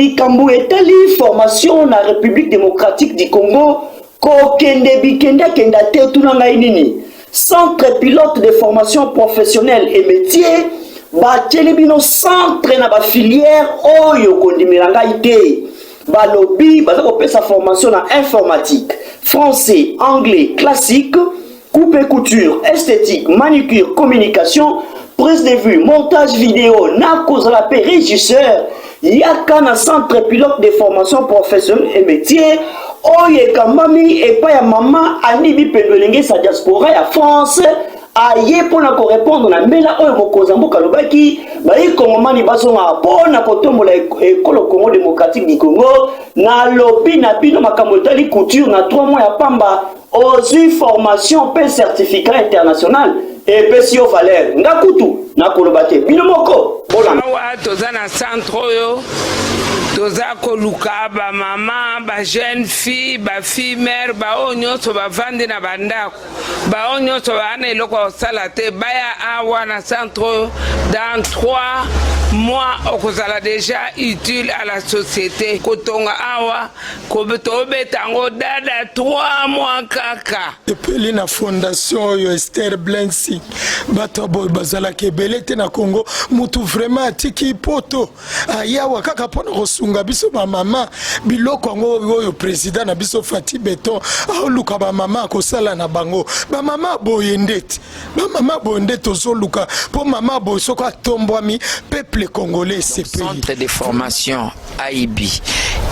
likambo etali formation na République démocratique du Congo ko kende bikenda kenda te tunanga inini centre pilote de formation professionnelle et métier ba bino centre na ba filière oyo kondimiranga ite ba lobby ba ko pesa formation na informatique français anglais classique coupe et couture esthétique manucure communication prise de vue montage vidéo na cause la paix régisseur yaka na centre pilote de formation professionnelle et métier oye kamami et pas ya maman anibi pendolenge sa diaspora ya France aye pona ko répondre na mela oyo mokoza mboka lobaki ba ikongomani bazonga pona kotombola ekolo Congo démocratique du Congo na lobi na bino makambo tali couture na 3 mois ya pamba ozu formation pe certificat international et pesio valeur ngakutu na kolobate bino moko bolanga wa tozana centre oyo toza koluka ba mama ba jeune fille ba fille mère ba onyoso ba vandi na bandako ba onyoso ana eloko sala te baya awa na centre dans 3 mois okozala déjà utile à la société kotonga awa kobeto betango dada 3 mois kaka epeli na fondation yo Esther Blensi bato boy bazala kebele te na Congo mutu vraiment atiki poto ayawa kaka pona kosunga biso ba mama biloko ngo oyo président na biso Fati Beton aoluka ba mama ko sala na bango ba mama boyendete ozoluka po mama boy soko atombwami peuple congolais centre de formation AIB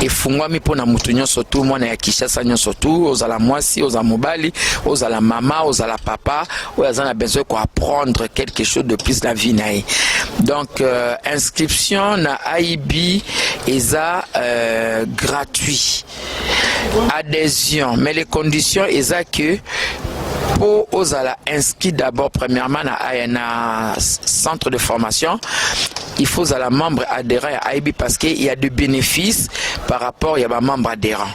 et fungwami pona mutu nyonso tu mwana ya Kinshasa nyonso tu ozala mwasi ozala mobali ozala mama ozala papa ozala besoin ko apprendre quelque chose de plus la vie nae. Donc inscription na AIB eza gratuit adhésion mais les conditions eza que pour ozala inscrit d'abord premièrement na centre de formation il faut à la membre adhérent à AIB parce qu'il y a des bénéfices par rapport à ma membre adhérent.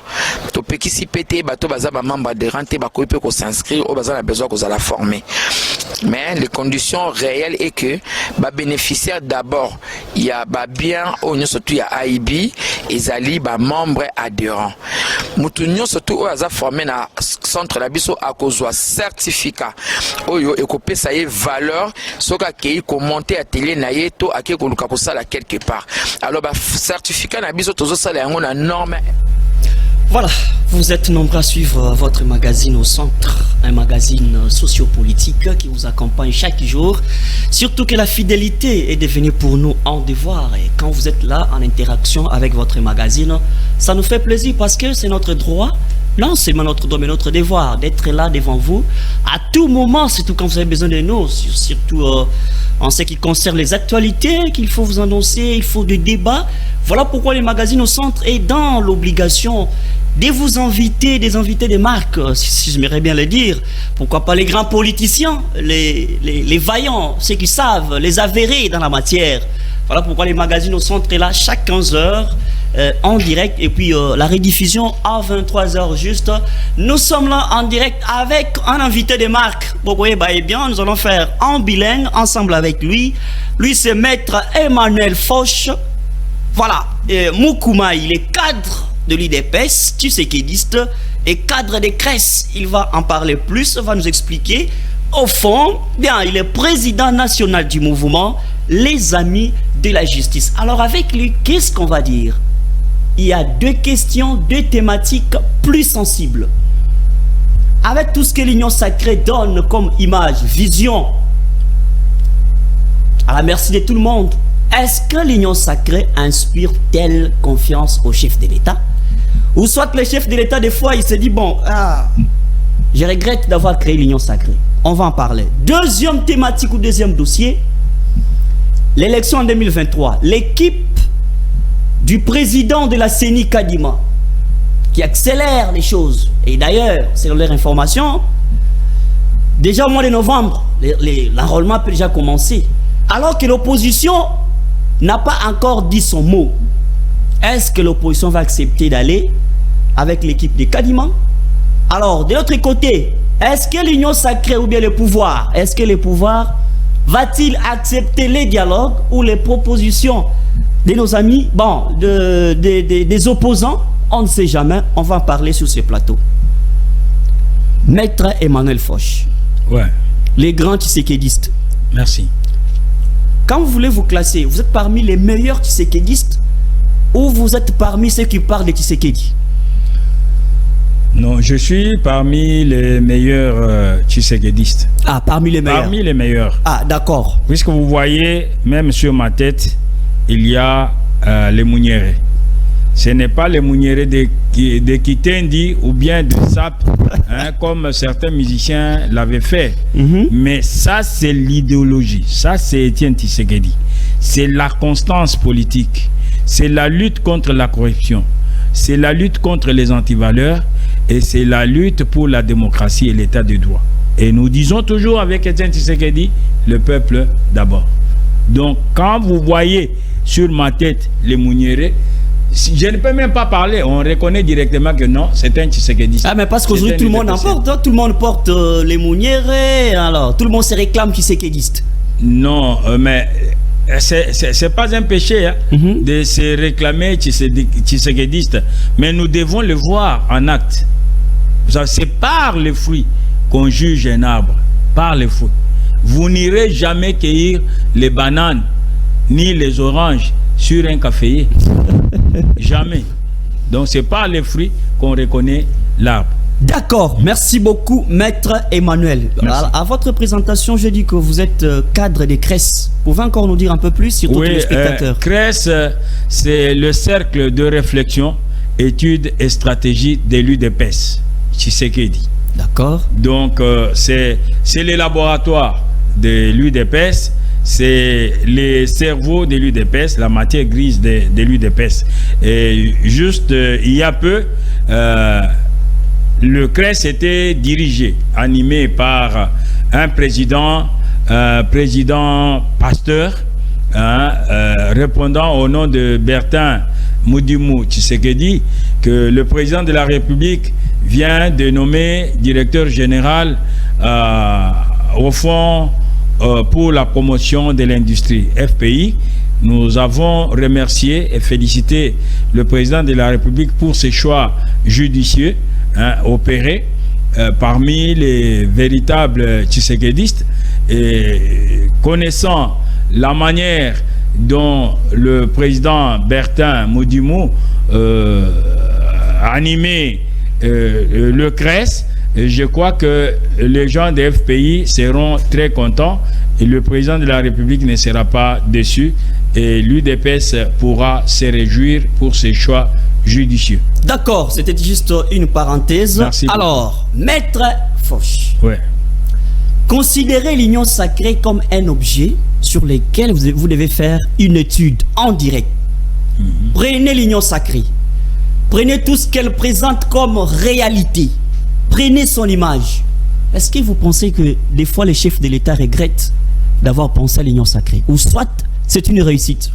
To peki si pété bato baza ba membre adhérent te ba ko peut s'inscrire au bazar a besoin qu'on la former. Mais les conditions réelles est que ba bénéficiaire d'abord il y a ba bien au surtout il y a AIB et zali ba membre adhérent. Mutu surtout au aza formé na centre la biso a kozwa certificat oyo e ko pesa ye valeur soka kei ko monter atelier na ye to ake ko luka ko sala quelque part. Alors ba certificat na biso tozo sala yango na norme. Voilà, vous êtes nombreux à suivre votre magazine au centre, un magazine sociopolitique qui vous accompagne chaque jour. Surtout que la fidélité est devenue pour nous un devoir. Et quand vous êtes là en interaction avec votre magazine, ça nous fait plaisir parce que c'est notre droit. Non seulement notre droit mais notre devoir d'être là devant vous à tout moment, surtout quand vous avez besoin de nous, surtout en ce qui concerne les actualités qu'il faut vous annoncer, il faut des débats. Voilà pourquoi les magazines au centre est dans l'obligation de vous inviter, des invités des marques, si j'aimerais bien le dire. Pourquoi pas les grands politiciens, les vaillants, ceux qui savent, les avérés dans la matière. Voilà pourquoi les magazines au centre est là chaque 15 heures. En direct et puis la rediffusion à 23h juste. Nous sommes là en direct avec un invité de marque. Vous voyez, bah, eh bien, nous allons faire en bilingue ensemble avec lui. Lui, c'est Maître Emmanuel Foch. Voilà, Moukouma, il est cadre de l'IDPS, tu sais qu'édiste, et cadre des CRES. Il va en parler plus, va nous expliquer. Au fond, bien, il est président national du mouvement Les Amis de la Justice. Alors avec lui, qu'est-ce qu'on va dire? Il y a 2 questions, 2 thématiques plus sensibles. Avec tout ce que l'Union sacrée donne comme image, vision, à la merci de tout le monde, est-ce que l'Union sacrée inspire telle confiance au chef de l'État? Ou soit le chef de l'État, des fois, il se dit, bon, je regrette d'avoir créé l'Union sacrée. On va en parler. Deuxième thématique ou deuxième dossier, l'élection en 2023. L'équipe du président de la CENI Kadima qui accélère les choses. Et d'ailleurs, selon leur information, déjà au mois de novembre, l'enrôlement peut déjà commencer. Alors que l'opposition n'a pas encore dit son mot. Est-ce que l'opposition va accepter d'aller avec l'équipe de Kadima? Alors, de l'autre côté, est-ce que l'Union sacrée ou bien le pouvoir, est-ce que le pouvoir va-t-il accepter les dialogues ou les propositions de nos amis, bon, des opposants, on ne sait jamais, on va en parler sur ce plateau. Maître Emmanuel Foch. Ouais. Les grands tshisekédistes. Merci. Quand vous voulez vous classer, vous êtes parmi les meilleurs tshisekédistes ou vous êtes parmi ceux qui parlent de Tshisekedi? Non, je suis parmi les meilleurs tshisekédistes. Ah, parmi les meilleurs. Parmi les meilleurs. Ah, d'accord. Puisque vous voyez, même sur ma tête, il y a les Mouniérés. Ce n'est pas les Mouniérés de Kitendi ou bien de Sap, hein, comme certains musiciens l'avaient fait. Mais ça, c'est l'idéologie. Ça, c'est Étienne Tshisekedi. C'est la constance politique. C'est la lutte contre la corruption. C'est la lutte contre les antivaleurs. Et c'est la lutte pour la démocratie et l'état de droit. Et nous disons toujours avec Étienne Tshisekedi, le peuple d'abord. Donc, quand vous voyez sur ma tête les Mouniérés, je ne peux même pas parler. On reconnaît directement que non, c'est un Tshisekedi. Ah, mais parce qu'aujourd'hui, tout le monde en porte. Hein? Tout le monde porte les Mouniérés. Alors, tout le monde se réclame Tshisekédiste. Non, mais c'est pas un péché hein, de se réclamer Tshisekédiste. Mais nous devons le voir en acte. C'est par les fruits qu'on juge un arbre. Par les fruits. Vous n'irez jamais cueillir les bananes ni les oranges sur un caféier. Jamais. Donc c'est par les fruits qu'on reconnaît l'arbre. D'accord, merci beaucoup Maître Emmanuel. À votre présentation, je dis que vous êtes cadre des CRES. Vous pouvez encore nous dire un peu plus sur tous les spectateurs? CRES, c'est le cercle de réflexion, études et stratégies de l'UDPS, Tshisekedi. D'accord. Donc c'est les laboratoires de l'UDPS. C'est les cerveaux de l'UDPS, la matière grise de l'UDPS. Et juste il y a peu, le CRES était dirigé, animé par un président pasteur, répondant au nom de Bertin Mudimu Tshisekedi, que le président de la République vient de nommer directeur général au fond pour la promotion de l'industrie, FPI. Nous avons remercié et félicité le président de la République pour ses choix judicieux opérés parmi les véritables tshisekédistes. Et connaissant la manière dont le président Bertin Mudimu animé le CRES, je crois que les gens des FPI seront très contents et le président de la République ne sera pas déçu et l'UDPS pourra se réjouir pour ses choix judicieux. D'accord, c'était juste une parenthèse. Merci. Alors, Maître Foch, ouais. Considérez l'union sacrée comme un objet sur lequel vous devez faire une étude en direct. Prenez l'union sacrée. Prenez tout ce qu'elle présente comme réalité. Prenez son image. Est-ce que vous pensez que des fois les chefs de l'État regrettent d'avoir pensé à l'union sacrée? Ou soit c'est une réussite?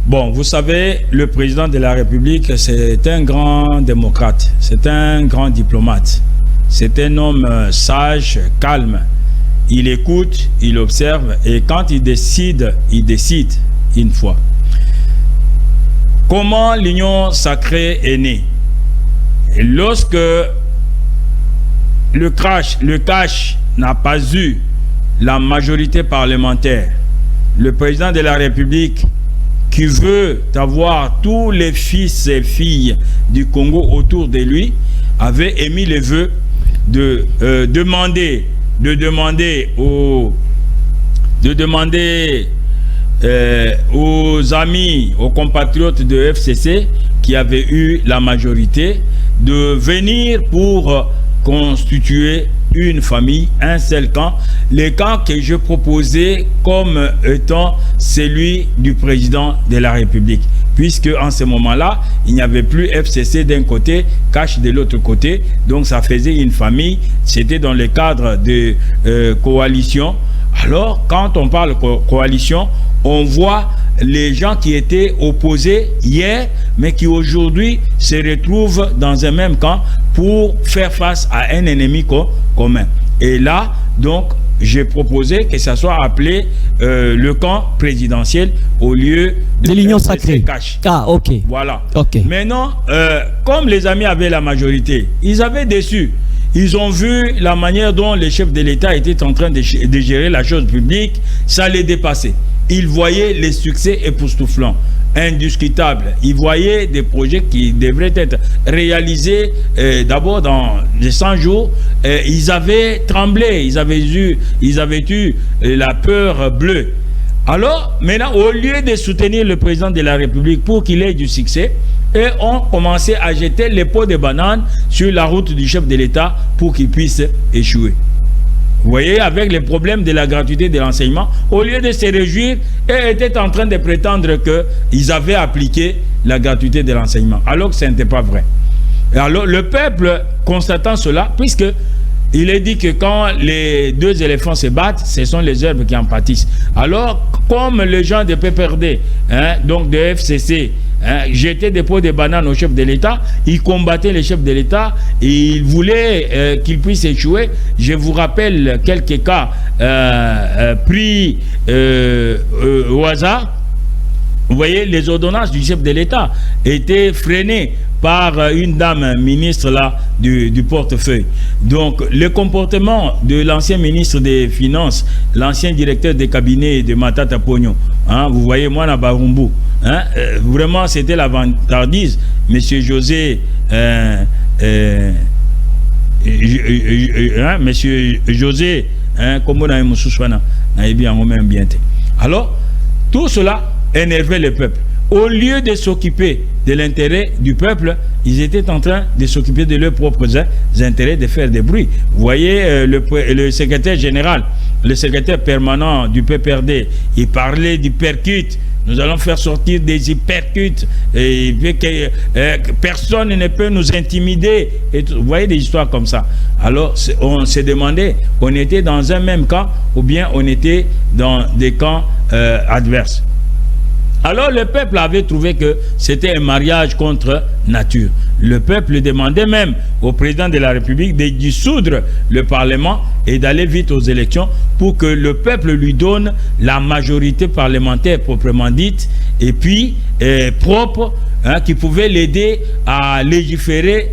Bon, vous savez, le président de la République, c'est un grand démocrate. C'est un grand diplomate. C'est un homme sage, calme. Il écoute, il observe et quand il décide une fois. Comment l'union sacrée est née? Et lorsque le cash n'a pas eu la majorité parlementaire, le président de la République, qui veut avoir tous les fils et filles du Congo autour de lui, avait émis le vœu de demander aux amis, aux compatriotes de FCC qui avaient eu la majorité de venir pour constituer une famille, un seul camp, le camp que je proposais comme étant celui du président de la République, puisque en ce moment-là, il n'y avait plus FCC d'un côté, Cash de l'autre côté, donc ça faisait une famille, c'était dans le cadre de coalition. Alors, quand on parle coalition, on voit les gens qui étaient opposés hier, mais qui aujourd'hui se retrouvent dans un même camp pour faire face à un ennemi commun. Et là, donc, j'ai proposé que ça soit appelé le camp présidentiel au lieu de l'Union sacrée. Ah, ok. Voilà. Okay. Maintenant, comme les amis avaient la majorité, ils avaient déçu. Ils ont vu la manière dont les chefs de l'État étaient en train de gérer la chose publique, ça les dépassait. Ils voyaient les succès époustouflants, indiscutables. Ils voyaient des projets qui devraient être réalisés d'abord dans les 100 jours. Ils avaient tremblé, ils avaient eu la peur bleue. Alors, maintenant, au lieu de soutenir le président de la République pour qu'il ait du succès, et ont commencé à jeter les pots de bananes sur la route du chef de l'État pour qu'il puisse échouer. Vous voyez, avec les problèmes de la gratuité de l'enseignement, au lieu de se réjouir, ils étaient en train de prétendre qu'ils avaient appliqué la gratuité de l'enseignement, alors que ce n'était pas vrai. Et alors, le peuple, constatant cela, puisque il est dit que quand les deux éléphants se battent, ce sont les herbes qui en pâtissent. Alors, comme les gens de PPRD, donc de FCC, jetaient des pots de bananes au chef de l'État, ils combattaient les chefs de l'État, et ils voulaient qu'ils puissent échouer. Je vous rappelle quelques cas pris au hasard. Vous voyez, les ordonnances du chef de l'État étaient freinées par une dame ministre là du portefeuille. Donc le comportement de l'ancien ministre des Finances, l'ancien directeur des cabinets de Matata Pogno, vous voyez, moi na Barumbu, vraiment c'était la vantardise. Monsieur José Monsieur José comme on a un souswana bien bien. Alors tout cela énervait le peuple. Au lieu de s'occuper de l'intérêt du peuple, ils étaient en train de s'occuper de leurs propres intérêts, de faire des bruits. Vous voyez, le secrétaire général, le secrétaire permanent du PPRD, il parlait d'hypercute. Nous allons faire sortir des hypercutes et que personne ne peut nous intimider. Et vous voyez des histoires comme ça. Alors, on s'est demandé, on était dans un même camp ou bien on était dans des camps adverses. Alors le peuple avait trouvé que c'était un mariage contre nature. Le peuple demandait même au président de la République de dissoudre le Parlement et d'aller vite aux élections pour que le peuple lui donne la majorité parlementaire proprement dite et puis propre, qui pouvait l'aider à légiférer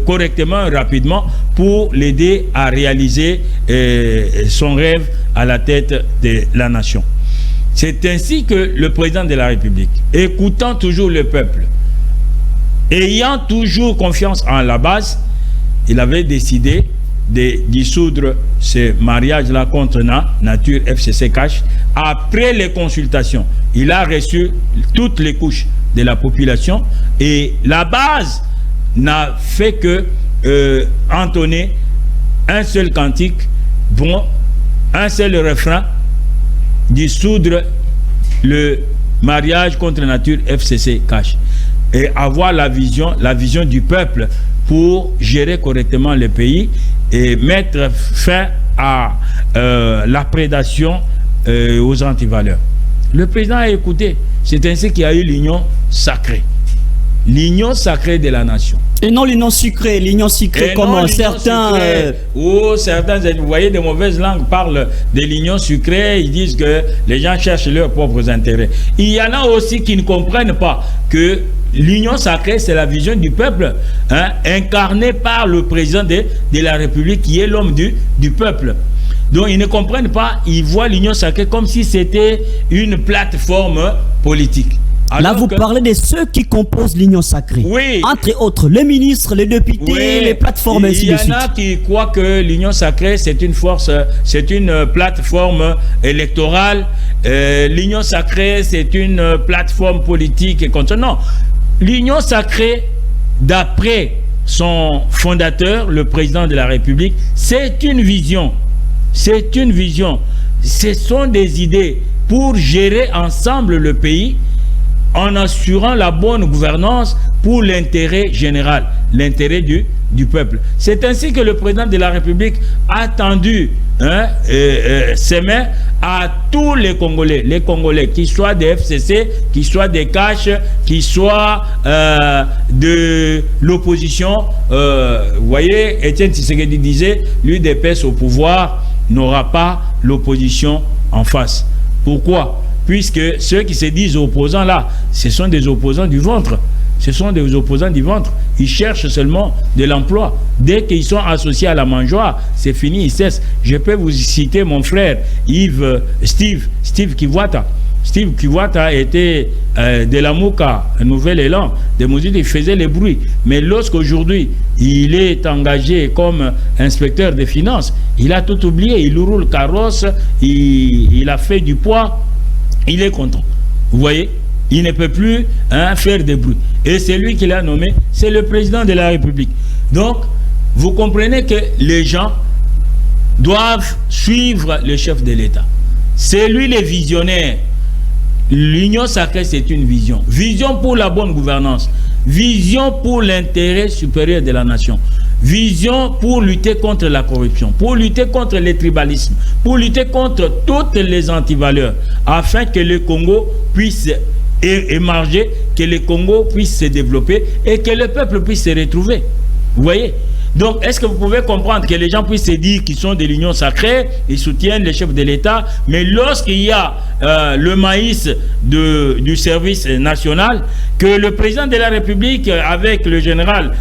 correctement et rapidement pour l'aider à réaliser son rêve à la tête de la nation. C'est ainsi que le président de la République, écoutant toujours le peuple, ayant toujours confiance en la base, il avait décidé de dissoudre ce mariage-là contre nature FCC Cash. Après les consultations, il a reçu toutes les couches de la population et la base n'a fait que entonner un seul cantique, un seul refrain: dissoudre le mariage contre nature FCC Cash, et avoir la vision du peuple pour gérer correctement le pays et mettre fin à la prédation aux antivaleurs. Le président a écouté. C'est ainsi qu'il y a eu l'union sacrée. L'union sacrée de la nation. Et non l'union sucrée, comme certains... certains, vous voyez, de mauvaises langues parlent de l'union sucrée, ils disent que les gens cherchent leurs propres intérêts. Il y en a aussi qui ne comprennent pas que l'union sacrée, c'est la vision du peuple, incarnée par le président de la République, qui est l'homme du peuple. Donc ils ne comprennent pas, ils voient l'union sacrée comme si c'était une plateforme politique. Alors là, vous parlez de ceux qui composent l'union sacrée. Oui. Entre autres, les ministres, les députés, oui, les plateformes, ainsi de suite. Il y en a qui croient que l'union sacrée, c'est une force, c'est une plateforme électorale. L'union sacrée, c'est une plateforme politique et contre. Non. L'union sacrée, d'après son fondateur, le président de la République, c'est une vision. C'est une vision. Ce sont des idées pour gérer ensemble le pays, en assurant la bonne gouvernance pour l'intérêt général, l'intérêt du peuple. C'est ainsi que le président de la République a tendu ses mains à tous les Congolais, qu'ils soient des FCC, qu'ils soient des Cash, qu'ils soient de l'opposition. Vous voyez, Étienne Tshisekedi disait, lui, des PES au pouvoir, n'aura pas l'opposition en face. Pourquoi? Puisque ceux qui se disent opposants là, ce sont des opposants du ventre. Ce sont des opposants du ventre. Ils cherchent seulement de l'emploi. Dès qu'ils sont associés à la mangeoire, c'est fini, ils cessent. Je peux vous citer mon frère Steve Kivuata. Steve Kivuata était de la Mouka, un nouvel élan, des mesures, il faisait les bruits. Mais lorsqu'aujourd'hui, il est engagé comme inspecteur des finances, il a tout oublié, il roule carrosse, il a fait du poids, il est content. Vous voyez, il ne peut plus faire des bruits. Et c'est lui qui l'a nommé, c'est le président de la République. Donc, vous comprenez que les gens doivent suivre le chef de l'État. C'est lui le visionnaire. L'Union sacrée, c'est une vision. Vision pour la bonne gouvernance. Vision pour l'intérêt supérieur de la nation. Vision pour lutter contre la corruption, pour lutter contre le tribalisme, pour lutter contre toutes les antivaleurs, afin que le Congo puisse émerger, que le Congo puisse se développer et que le peuple puisse se retrouver. Vous voyez? Donc, est-ce que vous pouvez comprendre que les gens puissent se dire qu'ils sont de l'Union sacrée, ils soutiennent les chefs de l'État, mais lorsqu'il y a le maïs du service national, que le président de la République, avec le général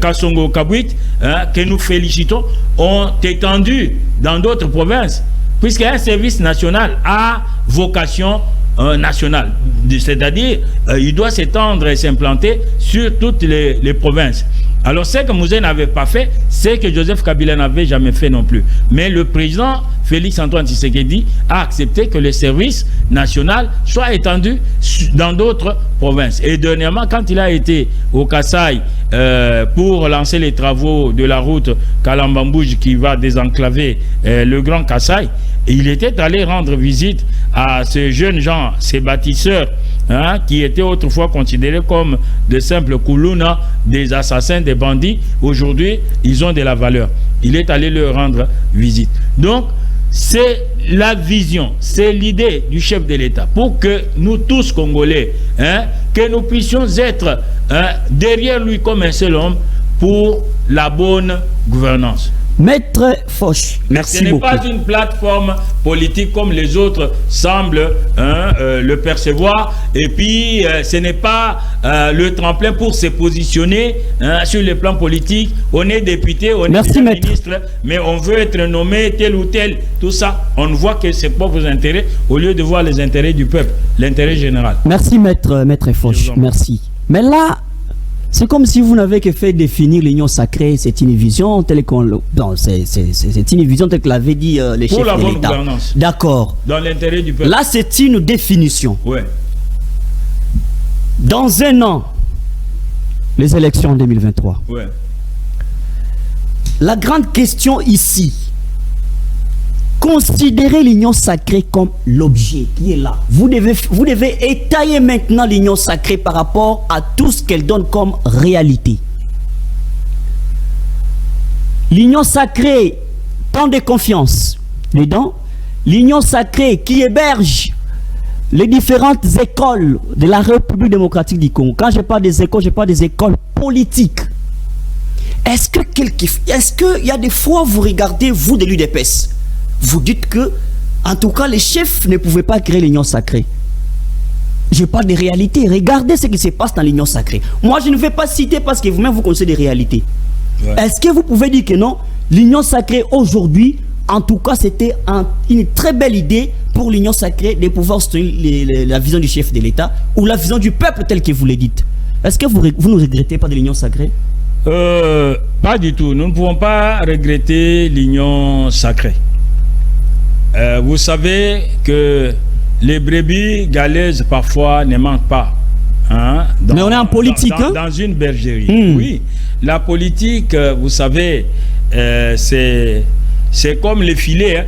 Kassongo Kabwit, que nous félicitons, ont étendu dans d'autres provinces, puisqu'un service national a vocation nationale, c'est-à-dire il doit s'étendre et s'implanter sur toutes les provinces. Alors, ce que Mouzé n'avait pas fait, c'est que Joseph Kabila n'avait jamais fait non plus. Mais le président Félix-Antoine Tshisekedi a accepté que le service national soit étendu dans d'autres provinces. Et dernièrement, quand il a été au Kasaï pour lancer les travaux de la route Kalambambouj qui va désenclaver le Grand Kasaï, il était allé rendre visite à ces jeunes gens, ces bâtisseurs, qui étaient autrefois considérés comme de simples koulouna, des assassins, des bandits. Aujourd'hui, ils ont de la valeur. Il est allé leur rendre visite. Donc, c'est la vision, c'est l'idée du chef de l'État pour que nous tous Congolais, que nous puissions être derrière lui comme un seul homme pour la bonne gouvernance. Maître Foch, merci beaucoup. Ce n'est pas une plateforme politique comme les autres semblent le percevoir. Et puis, ce n'est pas le tremplin pour se positionner sur le plan politique. On est député, on est ministre, mais on veut être nommé tel ou tel. Tout ça, on ne voit que ses propres intérêts au lieu de voir les intérêts du peuple, l'intérêt général. Merci, Maître Foch. Merci. Mais là, c'est comme si vous n'avez que fait définir l'union sacrée, c'est une vision telle qu'on... Non, c'est une vision telle que l'avait dit les chefs de l'État. Pour la bonne gouvernance. D'accord. Dans l'intérêt du peuple. Là, c'est une définition. Ouais. Dans un an, les élections en 2023. Ouais. La grande question ici, considérez l'union sacrée comme l'objet qui est là. Vous devez étayer maintenant l'union sacrée par rapport à tout ce qu'elle donne comme réalité. L'union sacrée, tant de confiance dedans. L'union sacrée qui héberge les différentes écoles de la République démocratique du Congo. Quand je parle des écoles, je parle des écoles politiques. Est-ce qu'il y a des fois, vous regardez, vous, de l'UDPS, vous dites que, en tout cas, les chefs ne pouvaient pas créer l'union sacrée. Je parle des réalités. Regardez ce qui se passe dans l'union sacrée. Moi, je ne vais pas citer parce que vous-même, vous connaissez des réalités. Ouais. Est-ce que vous pouvez dire que non, l'union sacrée aujourd'hui, en tout cas, c'était une très belle idée pour l'union sacrée de pouvoir soutenir la vision du chef de l'État ou la vision du peuple tel que vous le dites. Est-ce que vous ne regrettez pas de l'union sacrée? Pas du tout. Nous ne pouvons pas regretter l'union sacrée. Vous savez que les brebis galeuses parfois ne manquent pas. Mais on est en politique. Dans une bergerie. Oui. La politique, vous savez, c'est comme le filet.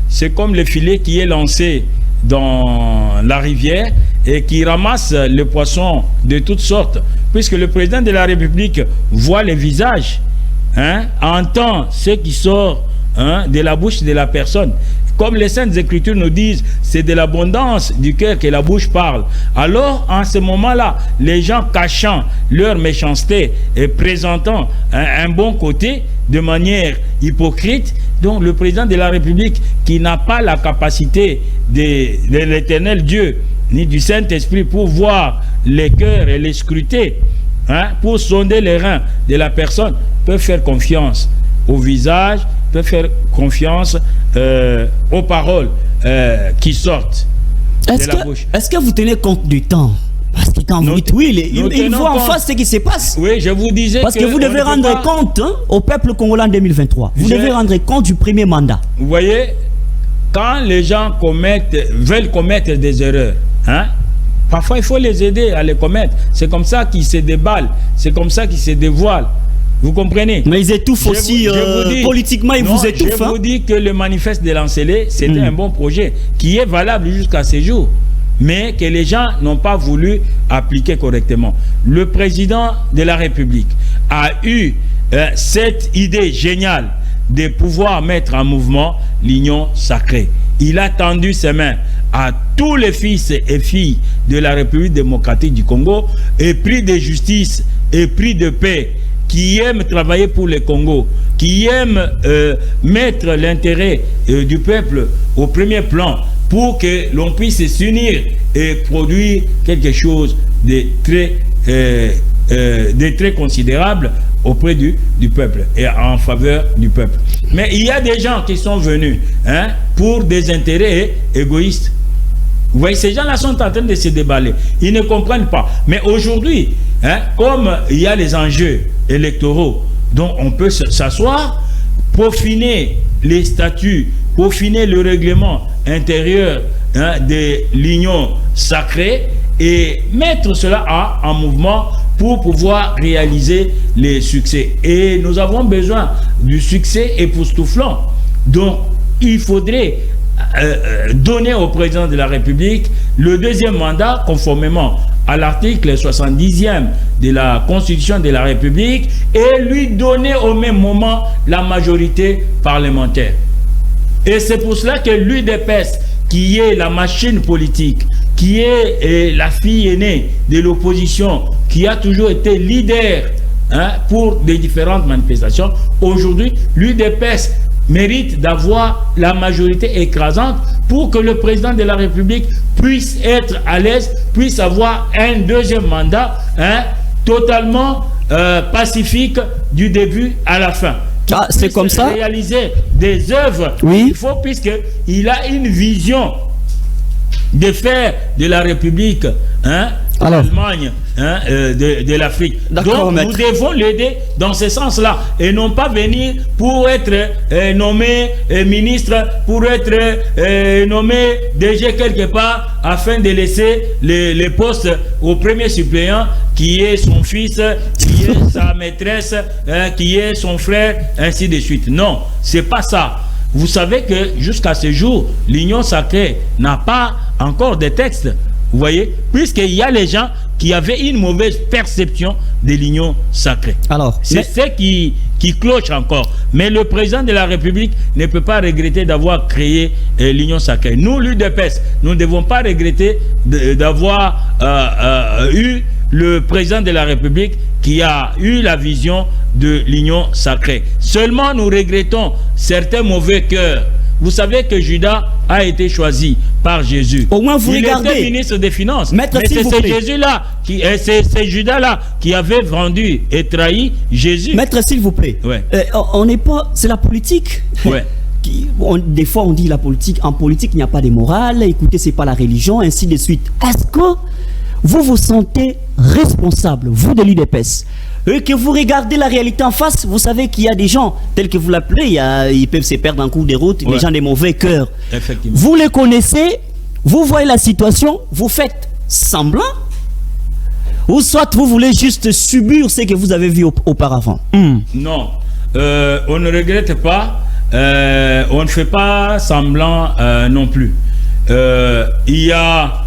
C'est comme le filet qui est lancé dans la rivière et qui ramasse les poissons de toutes sortes. Puisque le président de la République voit les visages, entend ce qui sort de la bouche de la personne. Comme les Saintes Écritures nous disent, c'est de l'abondance du cœur que la bouche parle. Alors, en ce moment-là, les gens cachant leur méchanceté et présentant un bon côté, de manière hypocrite. Donc le président de la République qui n'a pas la capacité de l'éternel Dieu ni du Saint-Esprit pour voir les cœurs et les scruter, hein, pour sonder les reins de la personne, peut faire confiance au visage, peut faire confiance aux paroles qui sortent de la bouche. Est-ce que vous tenez compte du temps? Parce que quand vous dites oui, il voit en face ce qui se passe. Oui, je vous disais parce que vous devez rendre compte au peuple congolais en 2023. Vous devez rendre compte du premier mandat. Vous voyez, quand les gens veulent commettre des erreurs, hein, parfois il faut les aider à les commettre. C'est comme ça qu'ils se déballent, c'est comme ça qu'ils se dévoilent. Vous comprenez? Mais ils étouffent aussi politiquement, ils vous étouffent. Je vous dis que le manifeste de Lancelé, c'était un bon projet qui est valable jusqu'à ce jour, mais que les gens n'ont pas voulu appliquer correctement. Le président de la République a eu cette idée géniale de pouvoir mettre en mouvement l'union sacrée. Il a tendu ses mains à tous les fils et filles de la République démocratique du Congo, épris de justice, épris de paix, qui aiment travailler pour le Congo, qui aiment mettre l'intérêt du peuple au premier plan pour que l'on puisse s'unir et produire quelque chose de très considérable auprès du peuple et en faveur du peuple. Mais il y a des gens qui sont venus, hein, pour des intérêts égoïstes. Vous voyez, ces gens-là sont en train de se déballer. Ils ne comprennent pas. Mais aujourd'hui, hein, comme il y a les enjeux électoraux, donc on peut s'asseoir, peaufiner les statuts, peaufiner le règlement intérieur, hein, de l'union sacrée et mettre cela en mouvement pour pouvoir réaliser les succès. Et nous avons besoin du succès époustouflant. Donc, il faudrait donner au président de la République le deuxième mandat conformément à l'article 70e de la Constitution de la République et lui donner au même moment la majorité parlementaire. Et c'est pour cela que l'UDPS, qui est la machine politique, qui est la fille aînée de l'opposition, qui a toujours été leader, hein, pour des différentes manifestations, aujourd'hui, l'UDPS mérite d'avoir la majorité écrasante pour que le président de la République puisse être à l'aise, puisse avoir un deuxième mandat, hein, totalement pacifique du début à la fin. Ah, c'est comme ça. Réaliser des œuvres. Oui. Il faut, puisqu'il a une vision de faire de la République, hein, l'Allemagne, hein, de l'Afrique. Donc nous devons l'aider dans ce sens-là et non pas venir pour être nommé ministre, pour être nommé DG quelque part afin de laisser les postes au premier suppléant qui est son fils, qui est sa maîtresse, qui est son frère, ainsi de suite. Non, c'est pas ça. Vous savez que jusqu'à ce jour, l'union sacrée n'a pas encore de texte. Vous voyez, puisqu'il y a les gens qui avaient une mauvaise perception de l'union sacrée. Alors, c'est ce qui cloche encore. Mais le président de la République ne peut pas regretter d'avoir créé l'union sacrée. Nous, l'UDPS, nous ne devons pas regretter d'avoir eu le président de la République qui a eu la vision de l'union sacrée. Seulement, nous regrettons certains mauvais cœurs. Vous savez que Judas a été choisi par Jésus. Au moins, vous regardez. Il était ministre des Finances. Maître, mais c'est Jésus-là, c'est Judas-là qui avait vendu et trahi Jésus. Maître, s'il vous plaît. Ouais. On n'est pas... C'est la politique. Ouais. Des fois, on dit la politique. En politique, il n'y a pas de morale. Écoutez, c'est pas la religion, ainsi de suite. Est-ce que vous vous sentez responsable, vous de l'UDPS, et que vous regardez la réalité en face? Vous savez qu'il y a des gens, tels que vous l'appelez, ils peuvent se perdre en cours de route, des gens de mauvais cœur. Effectivement. Vous les connaissez, vous voyez la situation, vous faites semblant, ou soit vous voulez juste subir ce que vous avez vu auparavant. Non, on ne regrette pas, on ne fait pas semblant non plus. Il y a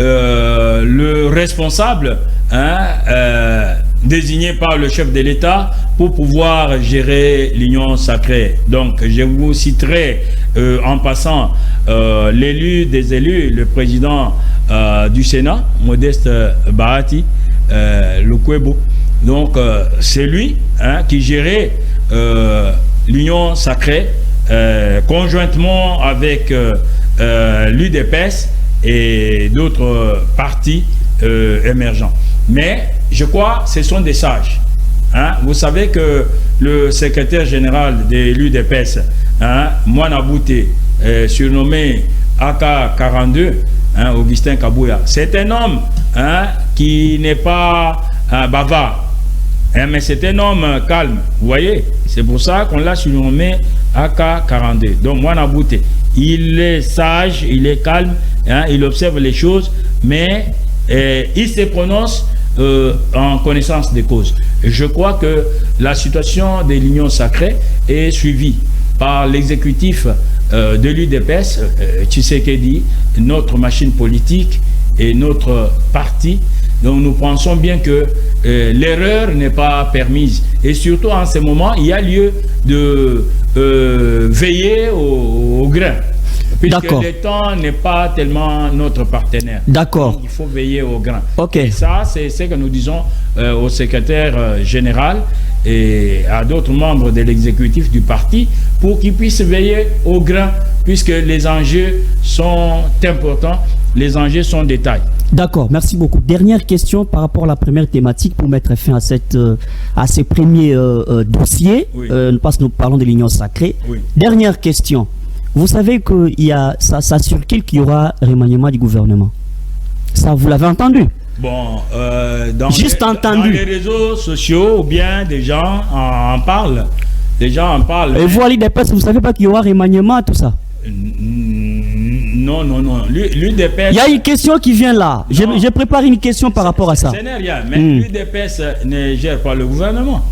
le responsable, hein, désigné par le chef de l'État pour pouvoir gérer l'Union sacrée. Donc, je vous citerai en passant l'élu des élus, le président du Sénat, Modeste Bahati Lukwebo. Donc, c'est lui qui gérait l'Union sacrée conjointement avec l'UDPS et d'autres partis émergents. Mais je crois que ce sont des sages. Vous savez que le secrétaire général de l'UDPS, Moana Bouté, surnommé AK-42, Augustin Kabouya, c'est un homme qui n'est pas bavard, mais c'est un homme calme. Vous voyez, c'est pour ça qu'on l'a surnommé AK-42. Donc Moana Bouté, il est sage, il est calme, il observe les choses, mais il se prononce en connaissance des causes. Je crois que la situation de l'Union sacrée est suivie par l'exécutif de l'UDPS, Tshisekedi, notre machine politique et notre parti. Donc nous pensons bien que l'erreur n'est pas permise. Et surtout en ce moment, il y a lieu de veiller au grain. Puisque le temps n'est pas tellement notre partenaire. D'accord. Il faut veiller au grain. Ok. Et ça, c'est ce que nous disons au secrétaire général et à d'autres membres de l'exécutif du parti pour qu'ils puissent veiller au grain, puisque les enjeux sont importants, les enjeux sont détails. D'accord, merci beaucoup. Dernière question par rapport à la première thématique pour mettre fin à ces premiers dossiers, Oui. parce que nous parlons de l'Union sacrée. Oui. Dernière question. Vous savez que ça circule qu'il y aura remaniement du gouvernement. Ça, vous l'avez entendu? Bon, Juste entendu. dans les réseaux sociaux, ou bien des gens en parlent. Des gens en parlent. Et vous, à l'UDPS, vous ne savez pas qu'il y aura remaniement, tout ça? Non. L'UDPS... Il y a une question qui vient là. Je prépare une question par rapport à ça. Ce n'est rien, mais l'UDPS ne gère pas le gouvernement.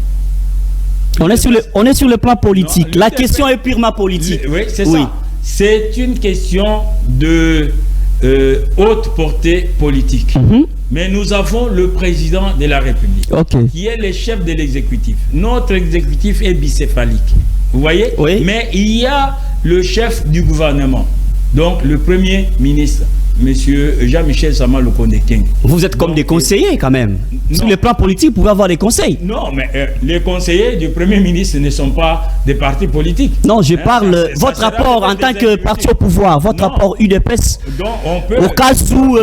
On est sur le plan politique. Non, la question est purement politique. Oui, c'est ça. C'est une question de haute portée politique. Mais nous avons le président de la République, qui est le chef de l'exécutif. Notre exécutif est bicéphalique. Vous voyez? Oui. Mais il y a le chef du gouvernement, donc le premier ministre, Monsieur Jean-Michel Sama Lukonde King. Vous êtes comme des conseillers quand même. Sur le plan politique, vous pouvez avoir des conseils. Non, mais les conseillers du Premier ministre ne sont pas des partis politiques. Non, je parle votre rapport en tant que parti au pouvoir, votre rapport UDPS. Donc, on peut, au cas où...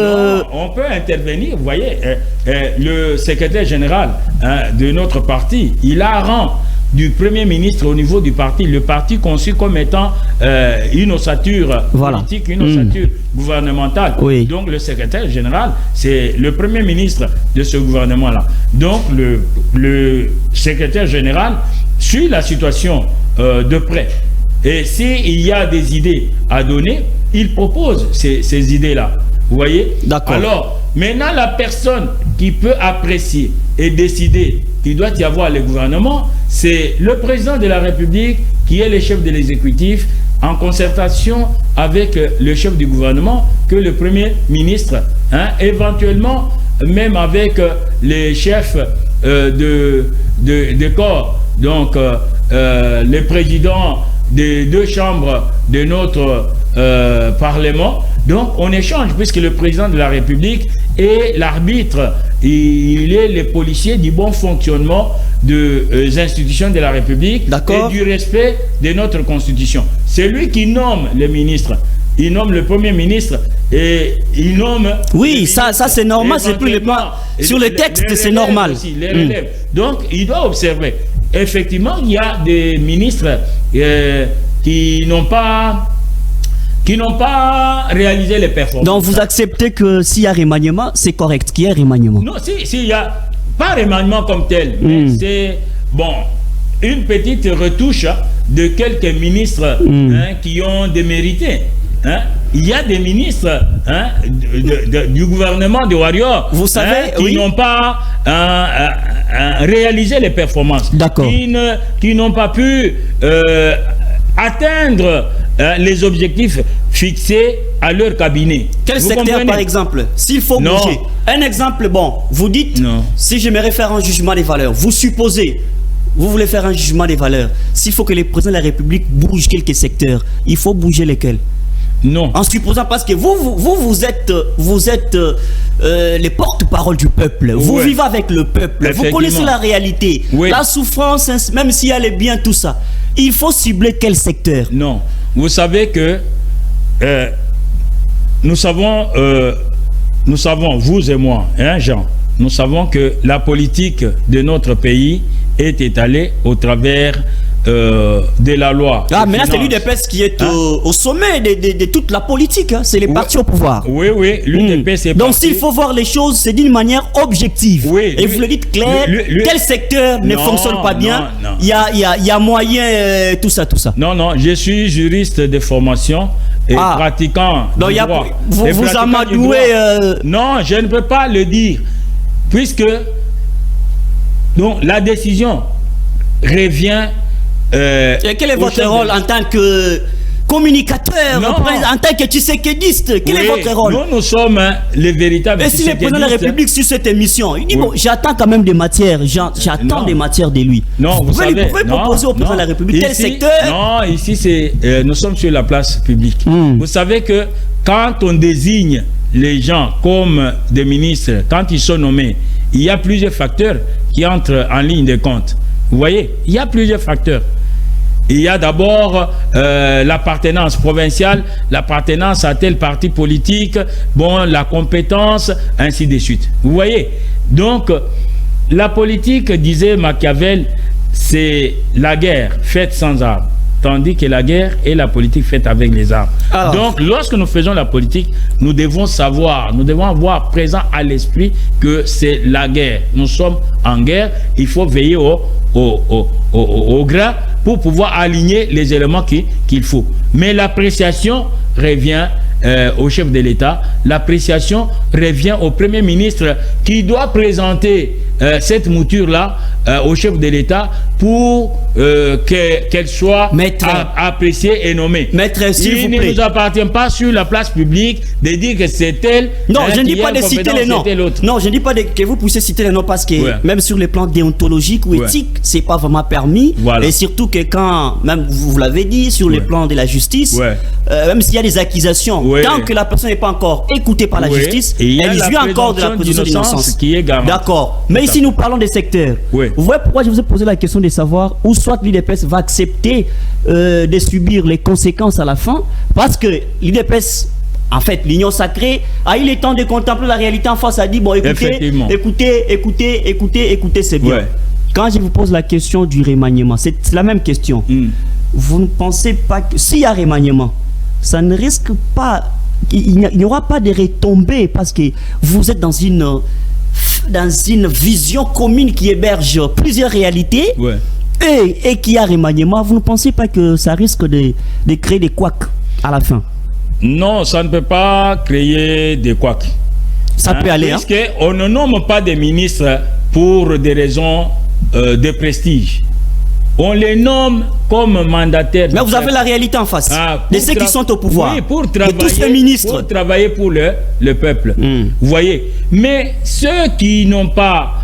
on peut intervenir, vous voyez, le secrétaire général de notre parti, il a rang du Premier ministre au niveau du parti, le parti conçu comme étant une ossature politique, une ossature gouvernementale. Oui. Donc le secrétaire général, c'est le Premier ministre de ce gouvernement-là. Donc le secrétaire général suit la situation de près. Et s'il y a des idées à donner, il propose ces idées-là. Vous voyez? D'accord. Alors, maintenant, la personne qui peut apprécier et décider qu'il doit y avoir le gouvernement, c'est le président de la République qui est le chef de l'exécutif en concertation avec le chef du gouvernement, que le Premier ministre, éventuellement même avec les chefs de corps, donc les présidents des deux chambres de notre Parlement. Donc on échange, puisque le président de la République est l'arbitre, il est le policier du bon fonctionnement des institutions de la République et du respect de notre Constitution. C'est lui qui nomme les ministres. Il nomme le Premier ministre et il nomme... Oui, ça c'est normal, c'est plus le plan. Sur le texte, c'est normal. Aussi, les relèves. Donc, il doit observer. Effectivement, il y a des ministres qui n'ont pas réalisé les performances. Donc, vous acceptez que s'il y a remaniement, c'est correct, qu'il y ait remaniement? Non, s'il y a pas remaniement comme tel, mais c'est, bon, une petite retouche de quelques ministres qui ont démérité. Il y a des ministres du gouvernement de Warrior, vous savez, qui n'ont pas réalisé les performances, qui n'ont pas pu atteindre les objectifs fixés à leur cabinet. Quel Vous secteur, comprenez? par exemple, s'il faut Non. bouger? Un exemple, bon, vous dites, Non. si je me faire un jugement des valeurs, vous supposez, vous voulez faire un jugement des valeurs, s'il faut que les présidents de la République bougent quelques secteurs, il faut bouger lesquels? Non. En supposant, parce que vous êtes les porte-parole du peuple. Vous Ouais. vivez avec le peuple. Vous Effectivement. connaissez la réalité. Oui. La souffrance, même si elle est bien, tout ça. Il faut cibler quel secteur? Non. Vous savez que nous savons, vous et moi, hein, Jean, nous savons que la politique de notre pays est étalée au travers de la loi. Ah, mais là, c'est l'UDPS qui est au sommet de toute la politique. Hein. C'est les partis au pouvoir. Oui, oui, l'UDPS est Donc, parti. s'il faut voir les choses, c'est d'une manière objective. Oui, et vous le dites clair, quel secteur ne Non, fonctionne pas bien? non, non. Il y a moyen, tout ça. Non, non, je suis juriste de formation et pratiquant donc, du droit. vous amadouez... Non, je ne peux pas le dire. Puisque donc, la décision revient... et quel est votre rôle en tant que communicateur, en tant que tshisekidiste? Quel est votre rôle? Nous sommes les véritables. Et si le président de la République sur cette émission, il dit bon, j'attends quand même des matières, j'attends des matières de lui. Non, vous savez, pouvez proposer au président de la République tel secteur? Non, ici c'est nous sommes sur la place publique. Vous savez que quand on désigne les gens comme des ministres, quand ils sont nommés, il y a plusieurs facteurs qui entrent en ligne de compte. Vous voyez, il y a plusieurs facteurs. Il y a d'abord l'appartenance provinciale, l'appartenance à tel parti politique, bon, la compétence, ainsi de suite. Vous voyez? Donc, la politique, disait Machiavel, c'est la guerre faite sans armes, tandis que la guerre est la politique faite avec les armes. Alors, donc, lorsque nous faisons la politique, nous devons savoir, nous devons avoir présent à l'esprit que c'est la guerre. Nous sommes en guerre, il faut veiller au gras pour pouvoir aligner les éléments qu'il faut. Mais l'appréciation revient au chef de l'État, l'appréciation revient au Premier ministre qui doit présenter cette mouture-là au chef de l'État pour qu'elle soit appréciée et nommée. Maître, s'il vous plaît. Il ne nous appartient pas sur la place publique de dire que c'est elle. Non, je ne dis pas de citer les noms. Non, je ne dis pas que vous puissiez citer les noms parce que même sur les plans déontologiques ou éthiques, c'est pas vraiment permis. Voilà. Et surtout que quand, même vous l'avez dit, sur les plans de la justice, même s'il y a des accusations, tant que la personne n'est pas encore écoutée par la justice, elle jouit encore de la présomption d'innocence. D'accord. Mais ici, nous parlons des secteurs. Vous voyez pourquoi je vous ai posé la question de savoir où soit l'UDPS va accepter de subir les conséquences à la fin, parce que l'UDPS, en fait, l'union sacrée, a eu le temps de contempler la réalité en face, a dit, bon, écoutez, c'est bien. Quand je vous pose la question du remaniement, c'est la même question. Vous ne pensez pas que s'il y a remaniement, ça ne risque pas, il n'y aura pas de retombées parce que vous êtes dans une vision commune qui héberge plusieurs réalités et qui a remaniement. Vous ne pensez pas que ça risque de créer des couacs à la fin? Non, ça ne peut pas créer des couacs. Ça peut aller. Parce qu'on ne nomme pas des ministres pour des raisons de prestige. On les nomme comme mandataires. Mais vous avez la réalité en face. De ceux qui sont au pouvoir. Oui, pour travailler, de tous les ministres. Pour travailler pour le peuple. Vous voyez. Mais ceux qui n'ont pas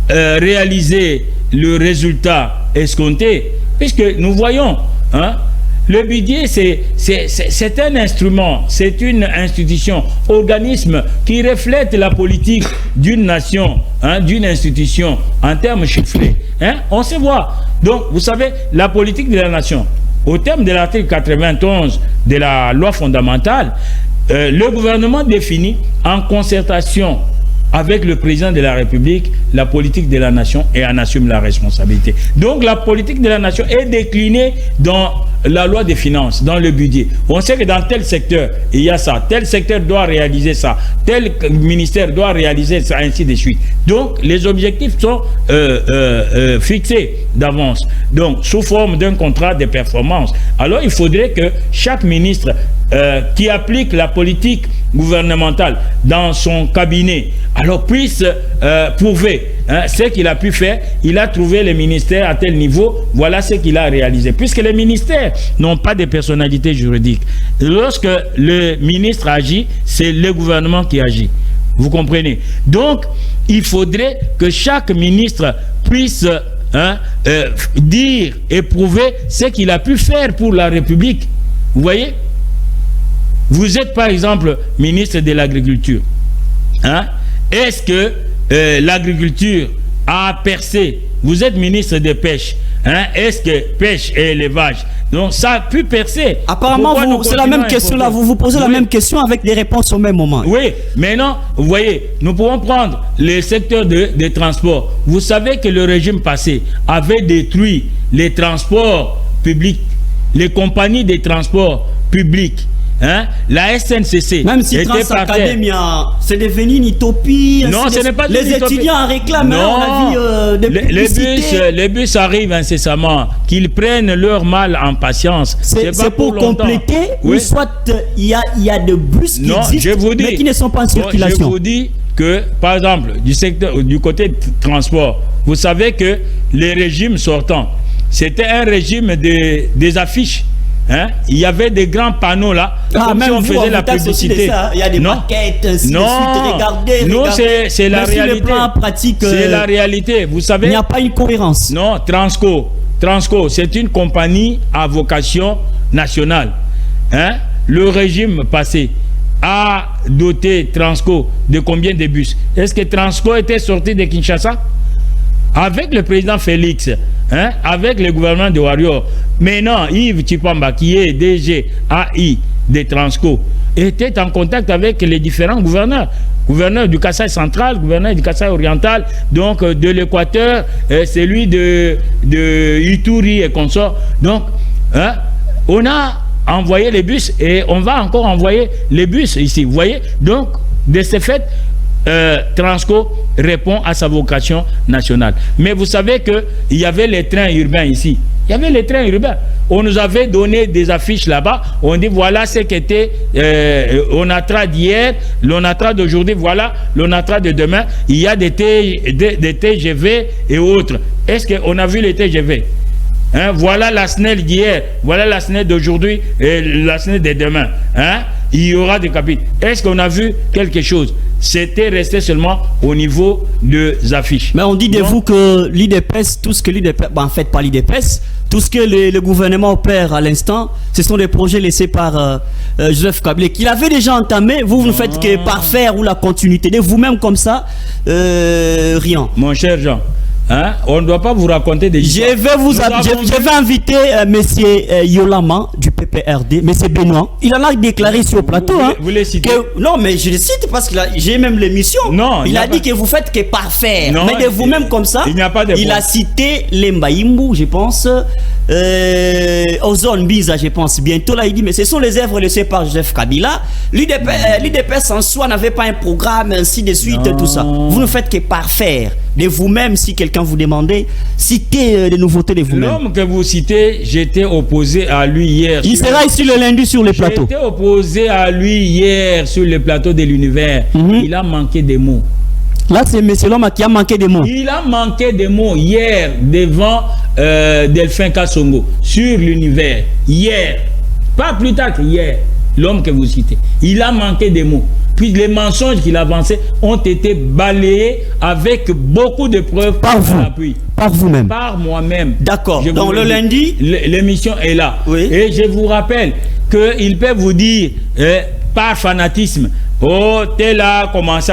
réalisé le résultat escompté, puisque nous voyons, le budget, c'est un instrument, c'est une institution, organisme qui reflète la politique d'une nation, d'une institution en termes chiffrés. On se voit. Donc, vous savez, la politique de la nation, au terme de l'article 91 de la loi fondamentale, le gouvernement définit en concertation avec le président de la République la politique de la nation et en assume la responsabilité. Donc la politique de la nation est déclinée dans la loi des finances, dans le budget. On sait que dans tel secteur, il y a ça, tel secteur doit réaliser ça, tel ministère doit réaliser ça, ainsi de suite. Donc les objectifs sont fixés d'avance, donc sous forme d'un contrat de performance. Alors il faudrait que chaque ministre qui applique la politique gouvernementale dans son cabinet, alors puisse prouver ce qu'il a pu faire, il a trouvé les ministères à tel niveau, voilà ce qu'il a réalisé. Puisque les ministères n'ont pas de personnalité juridique. Lorsque le ministre agit, c'est le gouvernement qui agit. Vous comprenez? Donc, il faudrait que chaque ministre puisse dire et prouver ce qu'il a pu faire pour la République. Vous voyez? Vous êtes par exemple ministre de l'Agriculture. Est-ce que l'agriculture a percé? Vous êtes ministre de Pêche. Est-ce que pêche et élevage, donc ça a pu percer? Apparemment, c'est la même question là. Vous vous posez la même question avec des réponses au même moment. Oui, maintenant, vous voyez, nous pouvons prendre le secteur des transports. Vous savez que le régime passé avait détruit les transports publics, les compagnies des transports publics. La SNCC, même si Transacademia, c'est devenu une utopie. Non, ce n'est pas les étudiants en réclament. Les bus arrivent incessamment, qu'ils prennent leur mal en patience. C'est pour compléter, ou soit il y a des bus qui existent, mais qui ne sont pas en circulation. Je vous dis que, par exemple, du côté côté vous savez que les régimes sortants, c'était un régime des affiches. Il y avait des grands panneaux là, comme si on faisait la publicité. Il y a des maquettes, ainsi de suite. Regardez. Non, c'est la réalité. C'est la réalité. Vous savez, il n'y a pas une cohérence. Non, Transco, c'est une compagnie à vocation nationale. Le régime passé a doté Transco de combien de bus? Est-ce que Transco était sorti de Kinshasa? Avec le président Félix, avec le gouvernement de Warrior, maintenant Yves Tchipamba, qui est DG AI de Transco, était en contact avec les différents gouverneurs. Gouverneur du Kasaï central, gouverneur du Kasaï oriental, donc de l'Équateur, celui de Ituri et consorts. Donc, on a envoyé les bus et on va encore envoyer les bus ici. Vous voyez? Donc, de ce fait, Transco répond à sa vocation nationale. Mais vous savez qu'il y avait les trains urbains ici. Il y avait les trains urbains. On nous avait donné des affiches là-bas. On dit voilà ce qu'était l'ONATRA d'hier, l'ONATRA d'aujourd'hui, voilà l'ONATRA de demain. Il y a des TGV et autres. Est-ce qu'on a vu les TGV? Voilà la SNEL d'hier, voilà la SNEL d'aujourd'hui et la SNEL de demain. Il y aura des capitales. Est-ce qu'on a vu quelque chose? C'était resté seulement au niveau des affiches. Mais on dit de vous que l'IDPS, tout ce que l'IDPS, en fait pas l'IDPS, tout ce que le gouvernement opère à l'instant, ce sont des projets laissés par Joseph Kabila, qu'il avait déjà entamé. Vous ne faites que parfaire ou la continuité de vous-même comme ça, rien. Mon cher Jean, on ne doit pas vous raconter des histoires. Je vais inviter monsieur Yolama du PPRD, monsieur Benoît. Il en a déclaré sur le plateau. Vous les citez? Non, mais je le cite parce que j'ai même l'émission. Il a dit que vous faites que parfaire. Mais de vous-même comme ça, il a cité Lembaïmbou, je pense, Ozone Biza, je pense. Bientôt là, il dit, mais ce sont les œuvres laissées par Joseph Kabila. L'IDPS en soi n'avait pas un programme, ainsi de suite, tout ça. Vous ne faites que parfaire. De vous-même, si quelqu'un vous demandait, citez des nouveautés de vous-même. L'homme que vous citez, j'étais opposé à lui hier. Il sera ici le lundi sur le plateau. J'étais opposé à lui hier sur le plateau de l'univers. Il a manqué des mots. Là, c'est M. Loma qui a manqué des mots. Il a manqué des mots hier devant Delphin Kassongo sur l'univers. Hier. Pas plus tard que hier. L'homme que vous citez. Il a manqué des mots. Puis les mensonges qu'il avançait ont été balayés avec beaucoup de preuves par vous, par vous-même, par moi-même. D'accord. Donc le lundi, l'émission est là. Oui. Et je vous rappelle qu'il peut vous dire par fanatisme, oh tel a commencé.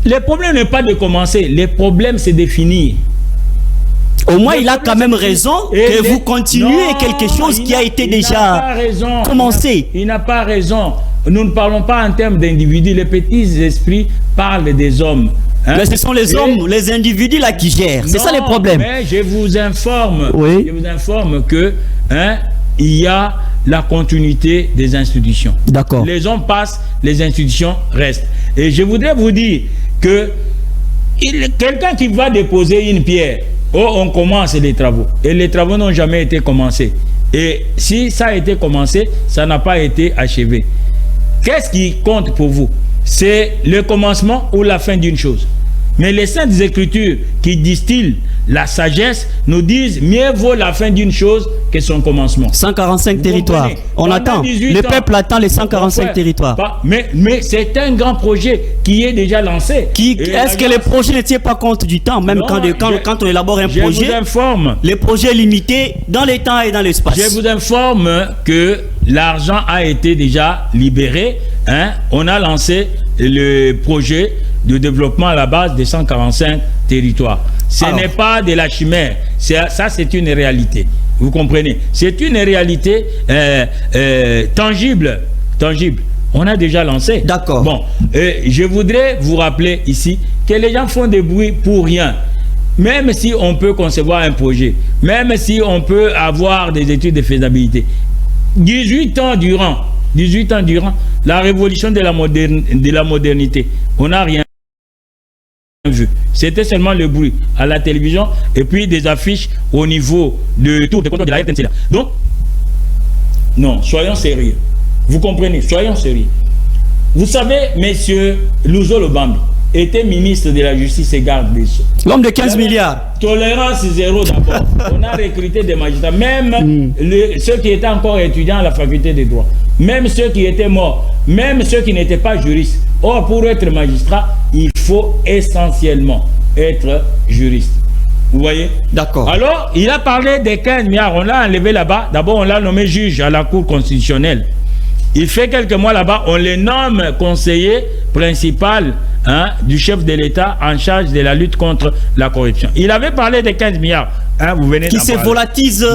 Le problème n'est pas de commencer. Le problème c'est de finir. Au moins, il a quand même raison que vous continuez quelque chose qui a été déjà commencé. Il n'a pas raison. Nous ne parlons pas en termes d'individus. Les petits esprits parlent des hommes. Mais ce sont les hommes, les individus là qui gèrent. C'est ça le problème. Mais je vous informe, que il y a la continuité des institutions. D'accord. Les hommes passent, les institutions restent. Et je voudrais vous dire que quelqu'un qui va déposer une pierre, on commence les travaux. Et les travaux n'ont jamais été commencés. Et si ça a été commencé, ça n'a pas été achevé. Qu'est-ce qui compte pour vous? C'est le commencement ou la fin d'une chose? Mais les Saintes Écritures qui distillent la sagesse nous disent mieux vaut la fin d'une chose que son commencement. 145 territoires. On attend. Le peuple attend les 145 territoires. Mais c'est un grand projet qui est déjà lancé. Est-ce que le projet ne tient pas compte du temps? Même quand on élabore un projet, je vous informe, les projets limités dans les temps et dans l'espace. Je vous informe que l'argent a été déjà libéré. On a lancé le projet de développement à la base des 145 territoires. Ce n'est pas de la chimère. Ça, c'est une réalité. Vous comprenez? C'est une réalité tangible. On a déjà lancé. D'accord. Bon, je voudrais vous rappeler ici que les gens font des bruits pour rien. Même si on peut concevoir un projet, même si on peut avoir des études de faisabilité, 18 ans durant, la révolution de la modernité, on n'a rien vu. C'était seulement le bruit à la télévision et puis des affiches au niveau de tout le contrôle de la RTNC. Donc, non, soyons sérieux. Vous comprenez? Soyons sérieux. Vous savez, monsieur Louzo Lobambi était ministre de la Justice et garde des Sceaux. L'homme de 15 milliards. Tolérance zéro d'abord. On a recruté des magistrats. Même ceux qui étaient encore étudiants à la faculté des droits. Même ceux qui étaient morts. Même ceux qui n'étaient pas juristes. Or, pour être magistrat, il faut essentiellement être juriste. Vous voyez? D'accord. Alors, il a parlé des 15 milliards. On l'a enlevé là-bas. D'abord, on l'a nommé juge à la Cour constitutionnelle. Il fait quelques mois là-bas, on les nomme conseiller principal du chef de l'État en charge de la lutte contre la corruption. Il avait parlé des 15 milliards. Vous venez qui se volatilise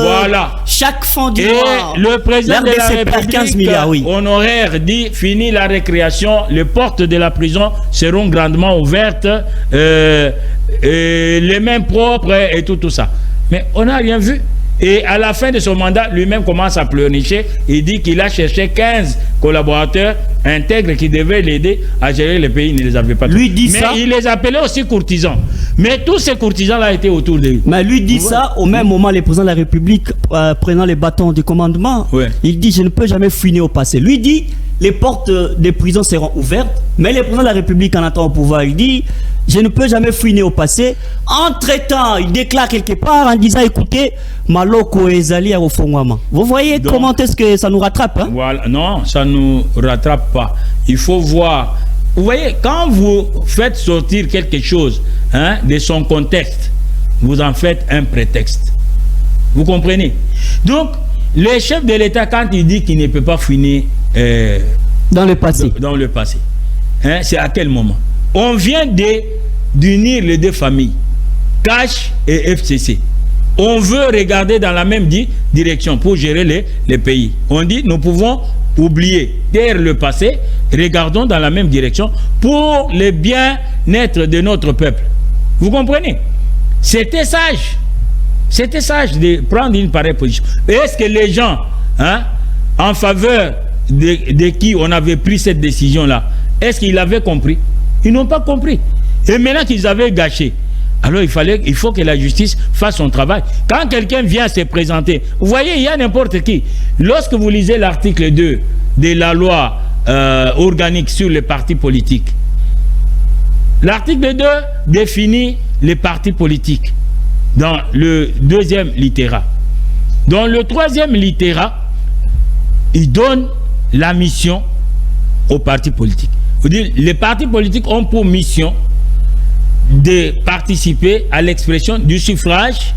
chaque fin du mois. Et le président de la République, 15 milliards, oui. honoraire, dit fini la récréation, les portes de la prison seront grandement ouvertes, les mains propres et tout ça. Mais on n'a rien vu. Et à la fin de son mandat, lui-même commence à pleurnicher. Il dit qu'il a cherché 15 collaborateurs intègres qui devaient l'aider à gérer le pays. Il ne les avait pas tous. Lui dit mais ça. Il les appelait aussi courtisans. Mais tous ces courtisans-là étaient autour de lui. Mais lui dit ça au même moment, le président de la République prenant les bâtons de commandement. Ouais. Il dit, je ne peux jamais fouiner au passé. Lui dit, les portes des prisons seront ouvertes. Mais le président de la République, en attendant au pouvoir, il dit, je ne peux jamais fouiner au passé. Entre-temps, il déclare quelque part en disant, écoutez, Maloko et Zali au Fongwama. Vous voyez comment est-ce que ça nous rattrape, hein? Voilà. Non, ça ne nous rattrape pas. Il faut voir. Vous voyez, quand vous faites sortir quelque chose de son contexte, vous en faites un prétexte. Vous comprenez? Donc, le chef de l'État, quand il dit qu'il ne peut pas fouiner dans le passé, c'est à quel moment? On vient d'unir les deux familles, Cash et FCC. On veut regarder dans la même direction pour gérer les pays. On dit, nous pouvons oublier, taire le passé, regardons dans la même direction pour le bien-être de notre peuple. Vous comprenez? C'était sage. C'était sage de prendre une pareille position. Est-ce que les gens, en faveur de qui on avait pris cette décision-là, est-ce qu'ils avaient compris? Ils n'ont pas compris. Et maintenant qu'ils avaient gâché, alors il faut que la justice fasse son travail. Quand quelqu'un vient se présenter, vous voyez, il y a n'importe qui. Lorsque vous lisez l'article 2 de la loi organique sur les partis politiques, l'article 2 définit les partis politiques dans le deuxième littérat. Dans le troisième littérat, il donne la mission aux partis politiques. Vous dites, les partis politiques ont pour mission de participer à l'expression du suffrage,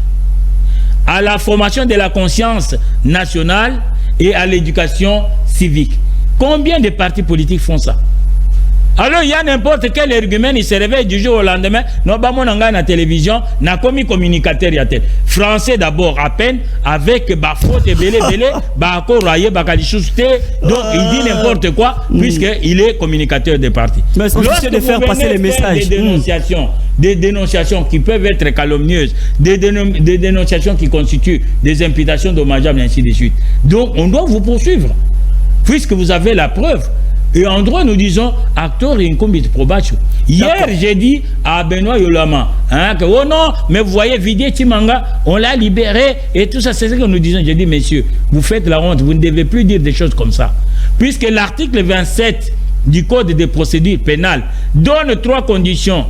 à la formation de la conscience nationale et à l'éducation civique. Combien de partis politiques font ça? Alors il y a n'importe quel argument, il se réveille du jour au lendemain, non, bah, mon engagement à la télévision, n'a commis communicateur y a-t-il. Français d'abord à peine, avec bah, faute et belé, bah, royer, bah, donc il dit n'importe quoi, puisqu'il est communicateur des partis. Mais c'est de faire passer les messages. Des dénonciations qui peuvent être calomnieuses, des dénonciations qui constituent des imputations dommageables, et ainsi de suite. Donc on doit vous poursuivre, puisque vous avez la preuve. Et en droit, nous disons, acteur et incombit probation. Hier, j'ai dit à Benoît Yolama, que, oh non, mais vous voyez, Vidier Timanga, on l'a libéré, et tout ça, c'est ce que nous disons. J'ai dit, messieurs, vous faites la honte, vous ne devez plus dire des choses comme ça. Puisque l'article 27 du Code des procédures pénales donne 3 conditions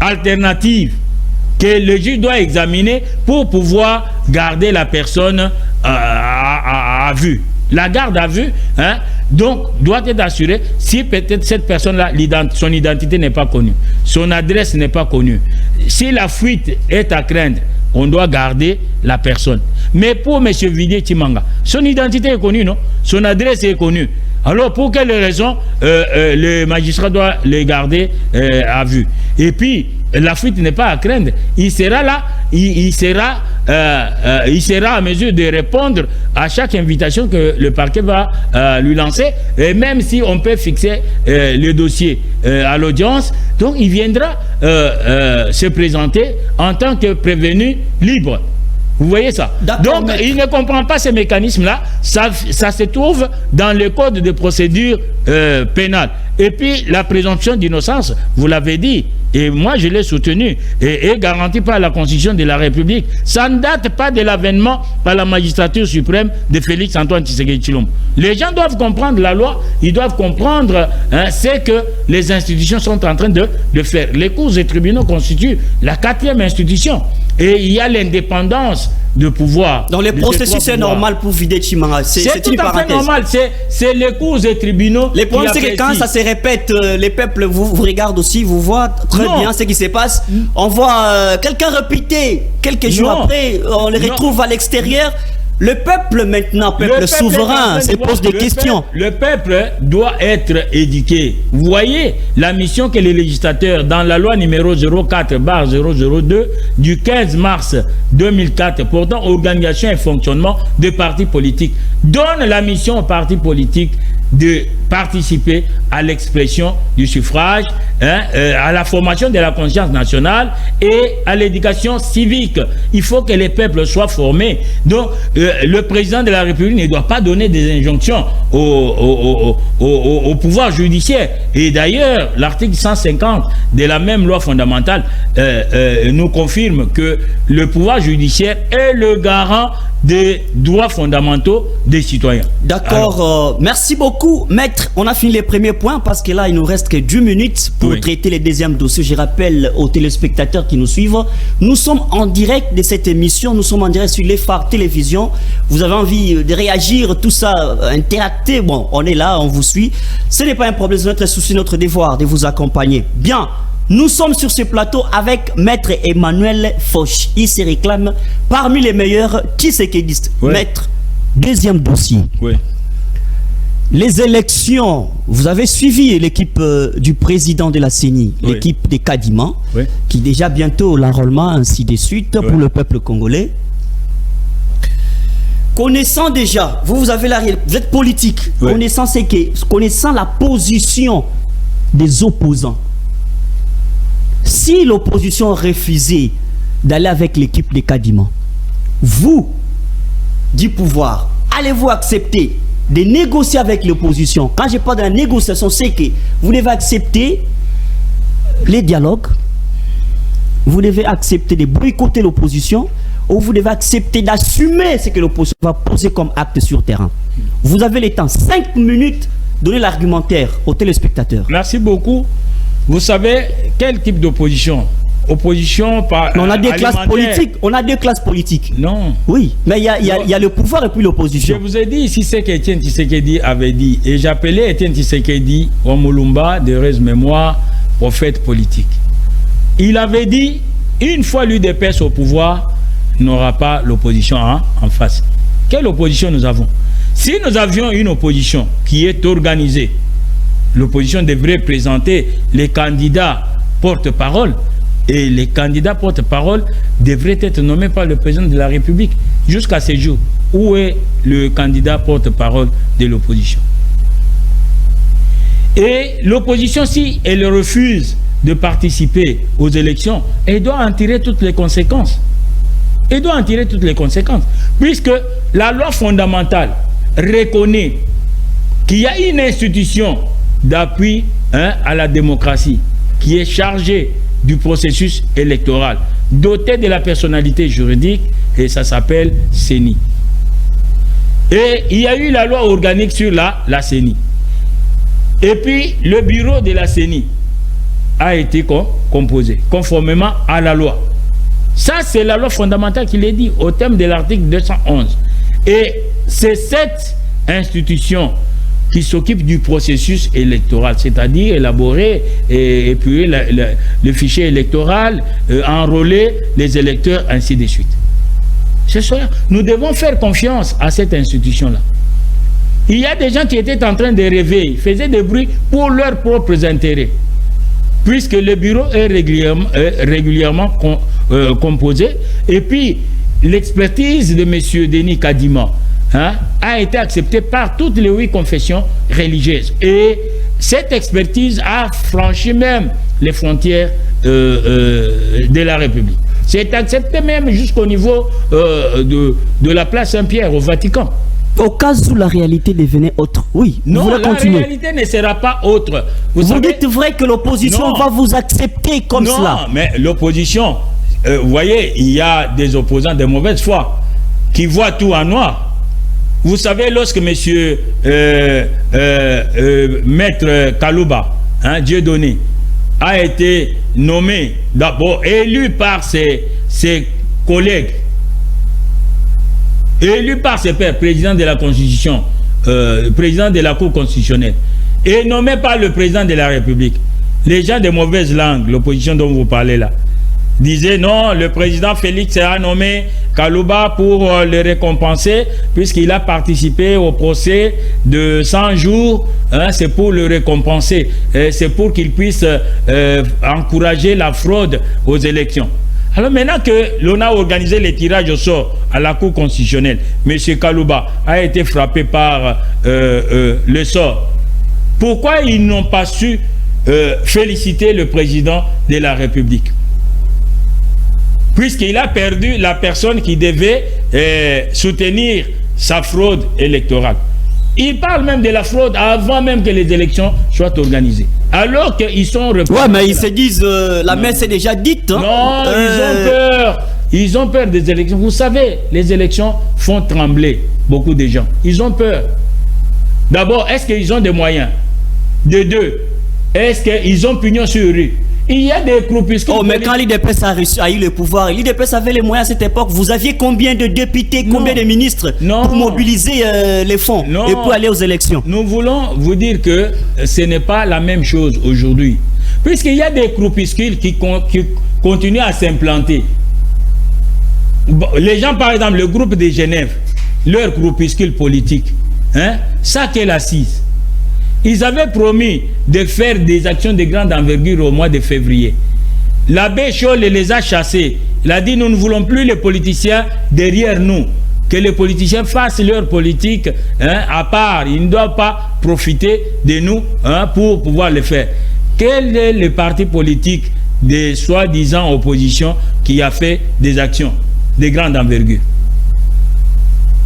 alternatives que le juge doit examiner pour pouvoir garder la personne à vue. La garde à vue, hein, donc, doit être assurée si peut-être cette personne-là, son identité n'est pas connue, son adresse n'est pas connue. Si la fuite est à craindre, on doit garder la personne. Mais pour M. Vidi Tshimanga, son identité est connue, non? Son adresse est connue. Alors, pour quelle raison le magistrat doit les garder à vue? Et puis, la fuite n'est pas à craindre. Il sera là, il sera à mesure de répondre à chaque invitation que le parquet va lui lancer. Et même si on peut fixer le dossier à l'audience, donc il viendra se présenter en tant que prévenu libre. Vous voyez ça? Donc, il ne comprend pas ces mécanismes-là. Ça se trouve dans le code de procédure pénale. Et puis, la présomption d'innocence, vous l'avez dit, et moi je l'ai soutenu, et garantie par la Constitution de la République. Ça ne date pas de l'avènement par la magistrature suprême de Félix Antoine Tshisekedi Tshilombo. Les gens doivent comprendre la loi, ils doivent comprendre ce que les institutions sont en train de faire. Les cours et tribunaux constituent la 4e institution. Et il y a l'indépendance de pouvoir. Dans les processus, c'est normal pour Vidi Tshimanga. C'est tout à fait normal. C'est les cours et tribunaux. Le problème, c'est que quand ça se répète, les peuples vous regardent aussi, vous voient très bien ce qui se passe. On voit quelqu'un répéter quelques jours après, on les retrouve à l'extérieur. Le peuple maintenant, peuple souverain, se pose des questions. Le peuple doit être éduqué. Vous voyez la mission que les législateurs, dans la loi numéro 04/002 du 15 mars 2004 portant organisation et fonctionnement des partis politiques, donne la mission aux partis politiques de participer à l'expression du suffrage, à la formation de la conscience nationale et à l'éducation civique. Il faut que les peuples soient formés. Donc, le président de la République ne doit pas donner des injonctions au pouvoir judiciaire. Et d'ailleurs, l'article 150 de la même loi fondamentale nous confirme que le pouvoir judiciaire est le garant des droits fondamentaux des citoyens. D'accord, merci beaucoup, maître. On a fini les premiers points parce que là, il nous reste que 10 minutes pour traiter les deuxièmes dossiers. Je rappelle aux téléspectateurs qui nous suivent, nous sommes en direct de cette émission, nous sommes en direct sur les phares télévision. Vous avez envie de réagir, tout ça, interacter, bon, on est là, on vous suit. Ce n'est pas un problème, c'est notre souci, notre devoir de vous accompagner. Bien. Nous sommes sur ce plateau avec Maître Emmanuel Foch. Il se réclame parmi les meilleurs tshisekidistes. Maître, deuxième dossier. Les élections, vous avez suivi l'équipe du président de la CENI, l'équipe des Kadima, qui déjà bientôt l'enrôlement, ainsi de suite, pour le peuple congolais. Connaissant déjà, vous avez vous êtes politique, connaissant la position des opposants, si l'opposition refusait d'aller avec l'équipe des Kadima, vous, du pouvoir, allez-vous accepter de négocier avec l'opposition? Quand je parle de la négociation, c'est que vous devez accepter les dialogues, vous devez accepter de boycotter l'opposition, ou vous devez accepter d'assumer ce que l'opposition va poser comme acte sur terrain. Vous avez le temps, 5 minutes, donner l'argumentaire aux téléspectateurs. Merci beaucoup. Vous savez quel type d'opposition? Opposition par. On a des classes politiques. On a deux classes politiques. Non. Oui, mais il y a le pouvoir et puis l'opposition. Je vous ai dit ici ce qu'Étienne Tshisekedi avait dit. Et j'appelais Étienne Tshisekedi Omulumba, de heureuse mémoire, prophète politique. Il avait dit, une fois l'UDPS au pouvoir, n'aura pas l'opposition en face. Quelle opposition nous avons? Si nous avions une opposition qui est organisée, l'opposition devrait présenter les candidats porte-parole et les candidats porte-parole devraient être nommés par le président de la République. Jusqu'à ce jour, où est le candidat porte-parole de l'opposition? Et l'opposition, si elle refuse de participer aux élections, elle doit en tirer toutes les conséquences. Elle doit en tirer toutes les conséquences. Puisque la loi fondamentale reconnaît qu'il y a une institution d'appui à la démocratie qui est chargée du processus électoral, dotée de la personnalité juridique, et ça s'appelle CENI. Et il y a eu la loi organique sur la CENI. Et puis le bureau de la CENI a été composé, conformément à la loi. Ça, c'est la loi fondamentale qui l'est dit au terme de l'article 211. Et c'est cette institution qui s'occupe du processus électoral, c'est-à-dire élaborer et puis le fichier électoral, enrôler les électeurs, ainsi de suite. C'est ça. Nous devons faire confiance à cette institution-là. Il y a des gens qui étaient en train de rêver, ils faisaient des bruits pour leurs propres intérêts. Puisque le bureau est régulièrement composé, et puis l'expertise de M. Denis Kadima a été acceptée par toutes les 8 confessions religieuses. Et cette expertise a franchi même les frontières de la République. C'est accepté même jusqu'au niveau de la place Saint-Pierre au Vatican. Au cas où la réalité devenait autre, oui, non, la réalité ne sera pas autre. Vous dites vrai que l'opposition va vous accepter comme cela? Non, mais l'opposition, vous voyez, il y a des opposants de mauvaise foi qui voient tout en noir. Vous savez, lorsque monsieur Maître Kalouba, Dieudonné, a été nommé, d'abord élu par ses collègues, élu par ses pairs, président de la Constitution, président de la Cour constitutionnelle, et nommé par le président de la République. Les gens de mauvaise langue, l'opposition dont vous parlez là, disaient non, le président Félix a nommé Kalouba pour le récompenser, puisqu'il a participé au procès de 100 jours, c'est pour le récompenser, c'est pour qu'il puisse encourager la fraude aux élections. Alors maintenant que l'on a organisé les tirages au sort à la Cour constitutionnelle, M. Kalouba a été frappé par le sort. Pourquoi ils n'ont pas su féliciter le président de la République? Puisqu'il a perdu la personne qui devait soutenir sa fraude électorale. Il parle même de la fraude avant même que les élections soient organisées. Alors qu'ils sont... Ouais, mais ils se disent, la messe est déjà dite. Hein? Non, ils ont peur. Ils ont peur des élections. Vous savez, les élections font trembler beaucoup de gens. Ils ont peur. D'abord, est-ce qu'ils ont des moyens? De deux, est-ce qu'ils ont pignon sur rue? Il y a des groupuscules. Oh, mais quand l'IDPS a eu le pouvoir, l'IDPS avait les moyens à cette époque. Vous aviez combien de députés, combien de ministres pour mobiliser les fonds et pour aller aux élections? Nous voulons vous dire que ce n'est pas la même chose aujourd'hui. Puisqu'il y a des groupuscules qui continuent à s'implanter. Les gens, par exemple, le groupe de Genève, leur groupuscule politique, ça qu'est l'assise. Ils avaient promis de faire des actions de grande envergure au mois de février. L'abbé Scholl les a chassés. Il a dit, nous ne voulons plus les politiciens derrière nous. Que les politiciens fassent leur politique à part. Ils ne doivent pas profiter de nous pour pouvoir le faire. Quel est le parti politique des soi-disant opposition qui a fait des actions de grande envergure?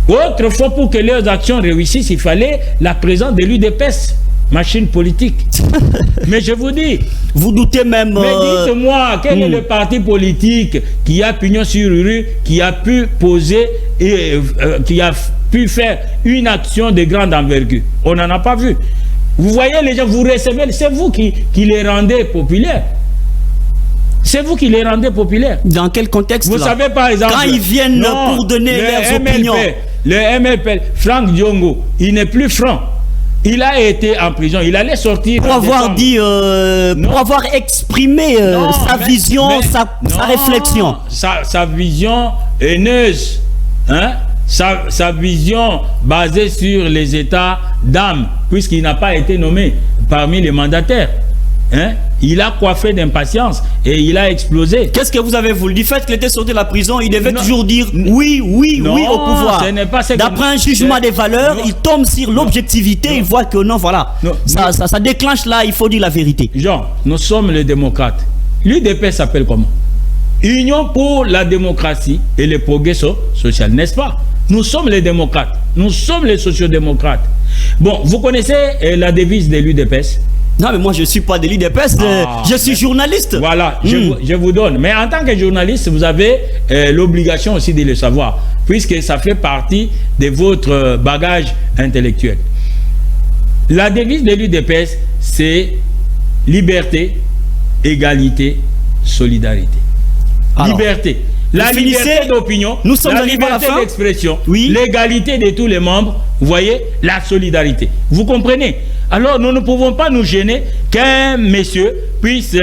Autrefois, pour que leurs actions réussissent, il fallait la présence de l'UDPS. Machine politique. Mais je vous dis... Vous doutez même... Mais dites-moi, quel est le parti politique qui a pignon sur rue, qui a pu poser et qui a pu faire une action de grande envergure? On n'en a pas vu. Vous voyez les gens, vous recevez, c'est vous qui les rendez populaires. C'est vous qui les rendez populaires. Dans quel contexte? Vous savez par exemple... Quand ils viennent pour donner leurs opinions. Le MLP, Franck Diongo, il n'est plus franc. Il a été en prison, il allait sortir pour avoir dit, pour avoir exprimé sa vision, sa réflexion. Sa vision haineuse, sa vision basée sur les états d'âme, puisqu'il n'a pas été nommé parmi les mandataires. Il a coiffé d'impatience et il a explosé. Qu'est-ce que vous avez voulu? Du fait qu'il était sorti de la prison, il devait toujours dire oui au pouvoir. D'après un jugement des valeurs, il tombe sur l'objectivité, il voit que non, voilà. Ça déclenche là, il faut dire la vérité. Jean, nous sommes les démocrates. L'UDP s'appelle comment? Union pour la démocratie et le progrès social, n'est-ce pas? Nous sommes les démocrates, nous sommes les sociodémocrates. Bon, vous connaissez la devise de l'UDPS? Non, mais moi, je ne suis pas de l'IDPS, je suis journaliste. Voilà, je vous donne. Mais en tant que journaliste, vous avez l'obligation aussi de le savoir, puisque ça fait partie de votre bagage intellectuel. La devise de l'UDPS, c'est liberté, égalité, solidarité. Alors, liberté. La liberté d'opinion, nous sommes la liberté d'expression, oui. L'égalité de tous les membres, vous voyez, la solidarité. Vous comprenez? Alors, nous ne pouvons pas nous gêner qu'un monsieur puisse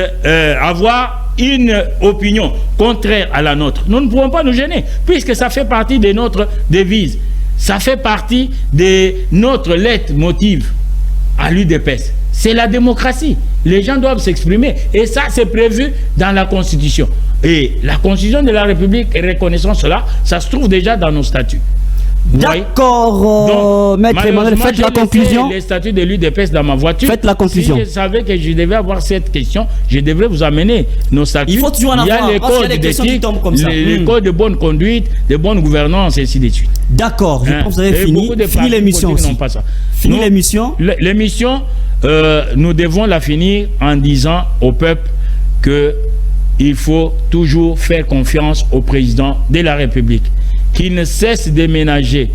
avoir une opinion contraire à la nôtre. Nous ne pouvons pas nous gêner, puisque ça fait partie de notre devise. Ça fait partie de notre leitmotiv à l'UDPS. C'est la démocratie. Les gens doivent s'exprimer. Et ça, c'est prévu dans la Constitution. Et la Constitution de la République reconnaissant cela, ça se trouve déjà dans nos statuts. D'accord, Maître Emmanuel, faites la conclusion. Les statuts de l'UDPS dans ma voiture. Faites la conclusion. Si je savais que je devais avoir cette question, je devrais vous amener nos statuts. Il faut toujours en avoir. Il y a les codes d'éthique, les codes de bonne conduite, de bonne gouvernance, et ainsi de suite. D'accord, je pense que vous avez fini l'émission aussi. Fini l'émission. L'émission, nous devons la finir en disant au peuple que il faut toujours faire confiance au président de la République, qui ne cesse de ménager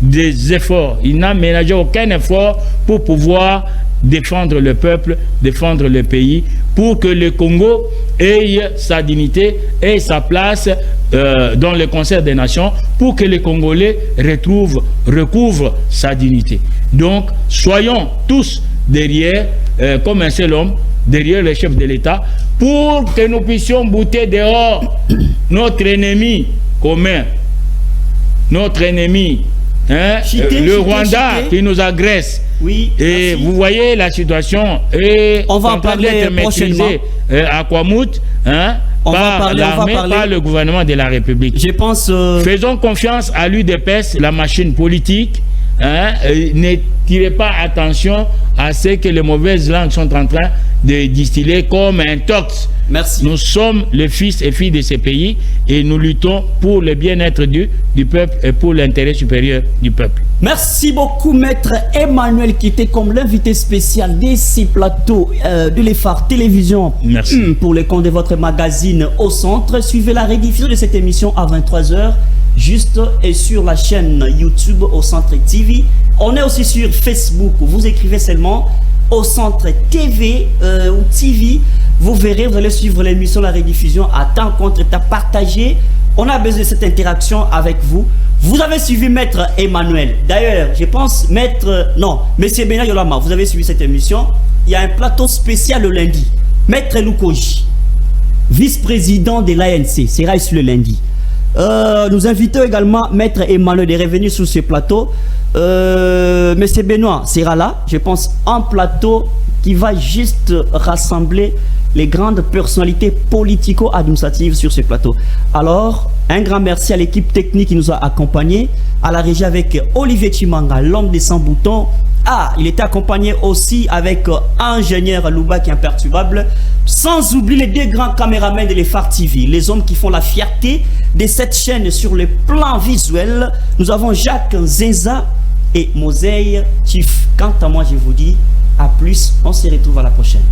des efforts. Il n'a ménagé aucun effort pour pouvoir défendre le peuple, défendre le pays, pour que le Congo ait sa dignité et sa place dans le concert des nations, pour que les Congolais recouvrent sa dignité. Donc, soyons tous derrière, comme un seul homme, derrière le chef de l'État, pour que nous puissions bouter dehors notre ennemi commun, notre ennemi, le Rwanda qui nous agresse. Oui, et merci. Vous voyez la situation est on va en parler prochainement à Kwamout, par l'armée, par le gouvernement de la République. Je pense. Faisons confiance à l'UDPS, la machine politique. Ne tirez pas attention à ce que les mauvaises langues sont en train de distiller comme un tox. Merci. Nous sommes les fils et filles de ces pays et nous luttons pour le bien-être du peuple et pour l'intérêt supérieur du peuple. Merci beaucoup, Maître Emmanuel, qui était comme l'invité spécial de ces plateaux de l'EFAR Télévision. Merci. Pour les comptes de votre magazine Au Centre. Suivez la rediffusion de cette émission à 23h, juste et sur la chaîne YouTube Au Centre TV. On est aussi sur Facebook. Vous écrivez seulement Au Centre TV ou TV. Vous verrez, vous allez suivre l'émission, la rediffusion à temps contre temps partagé. On a besoin de cette interaction avec vous. Vous avez suivi Maître Emmanuel. D'ailleurs, je pense Monsieur Bena Yolama, vous avez suivi cette émission. Il y a un plateau spécial le lundi. Maître Lukoji, vice-président de l'ANC, sera ici le lundi. Nous invitons également Maître Emmanuel de revenir sur ce plateau. Monsieur Benoît sera là, je pense, un plateau qui va juste rassembler les grandes personnalités politico-administratives sur ce plateau. Alors, un grand merci à l'équipe technique qui nous a accompagnés, à la régie avec Olivier Chimanga, l'homme des 100 boutons. Il était accompagné aussi avec ingénieur Louba qui est imperturbable, sans oublier les deux grands caméramans de l'EFAR TV, les hommes qui font la fierté de cette chaîne sur le plan visuel. Nous avons Jacques Zenza et Moseille Chief. Quant à moi, je vous dis à plus, on se retrouve à la prochaine.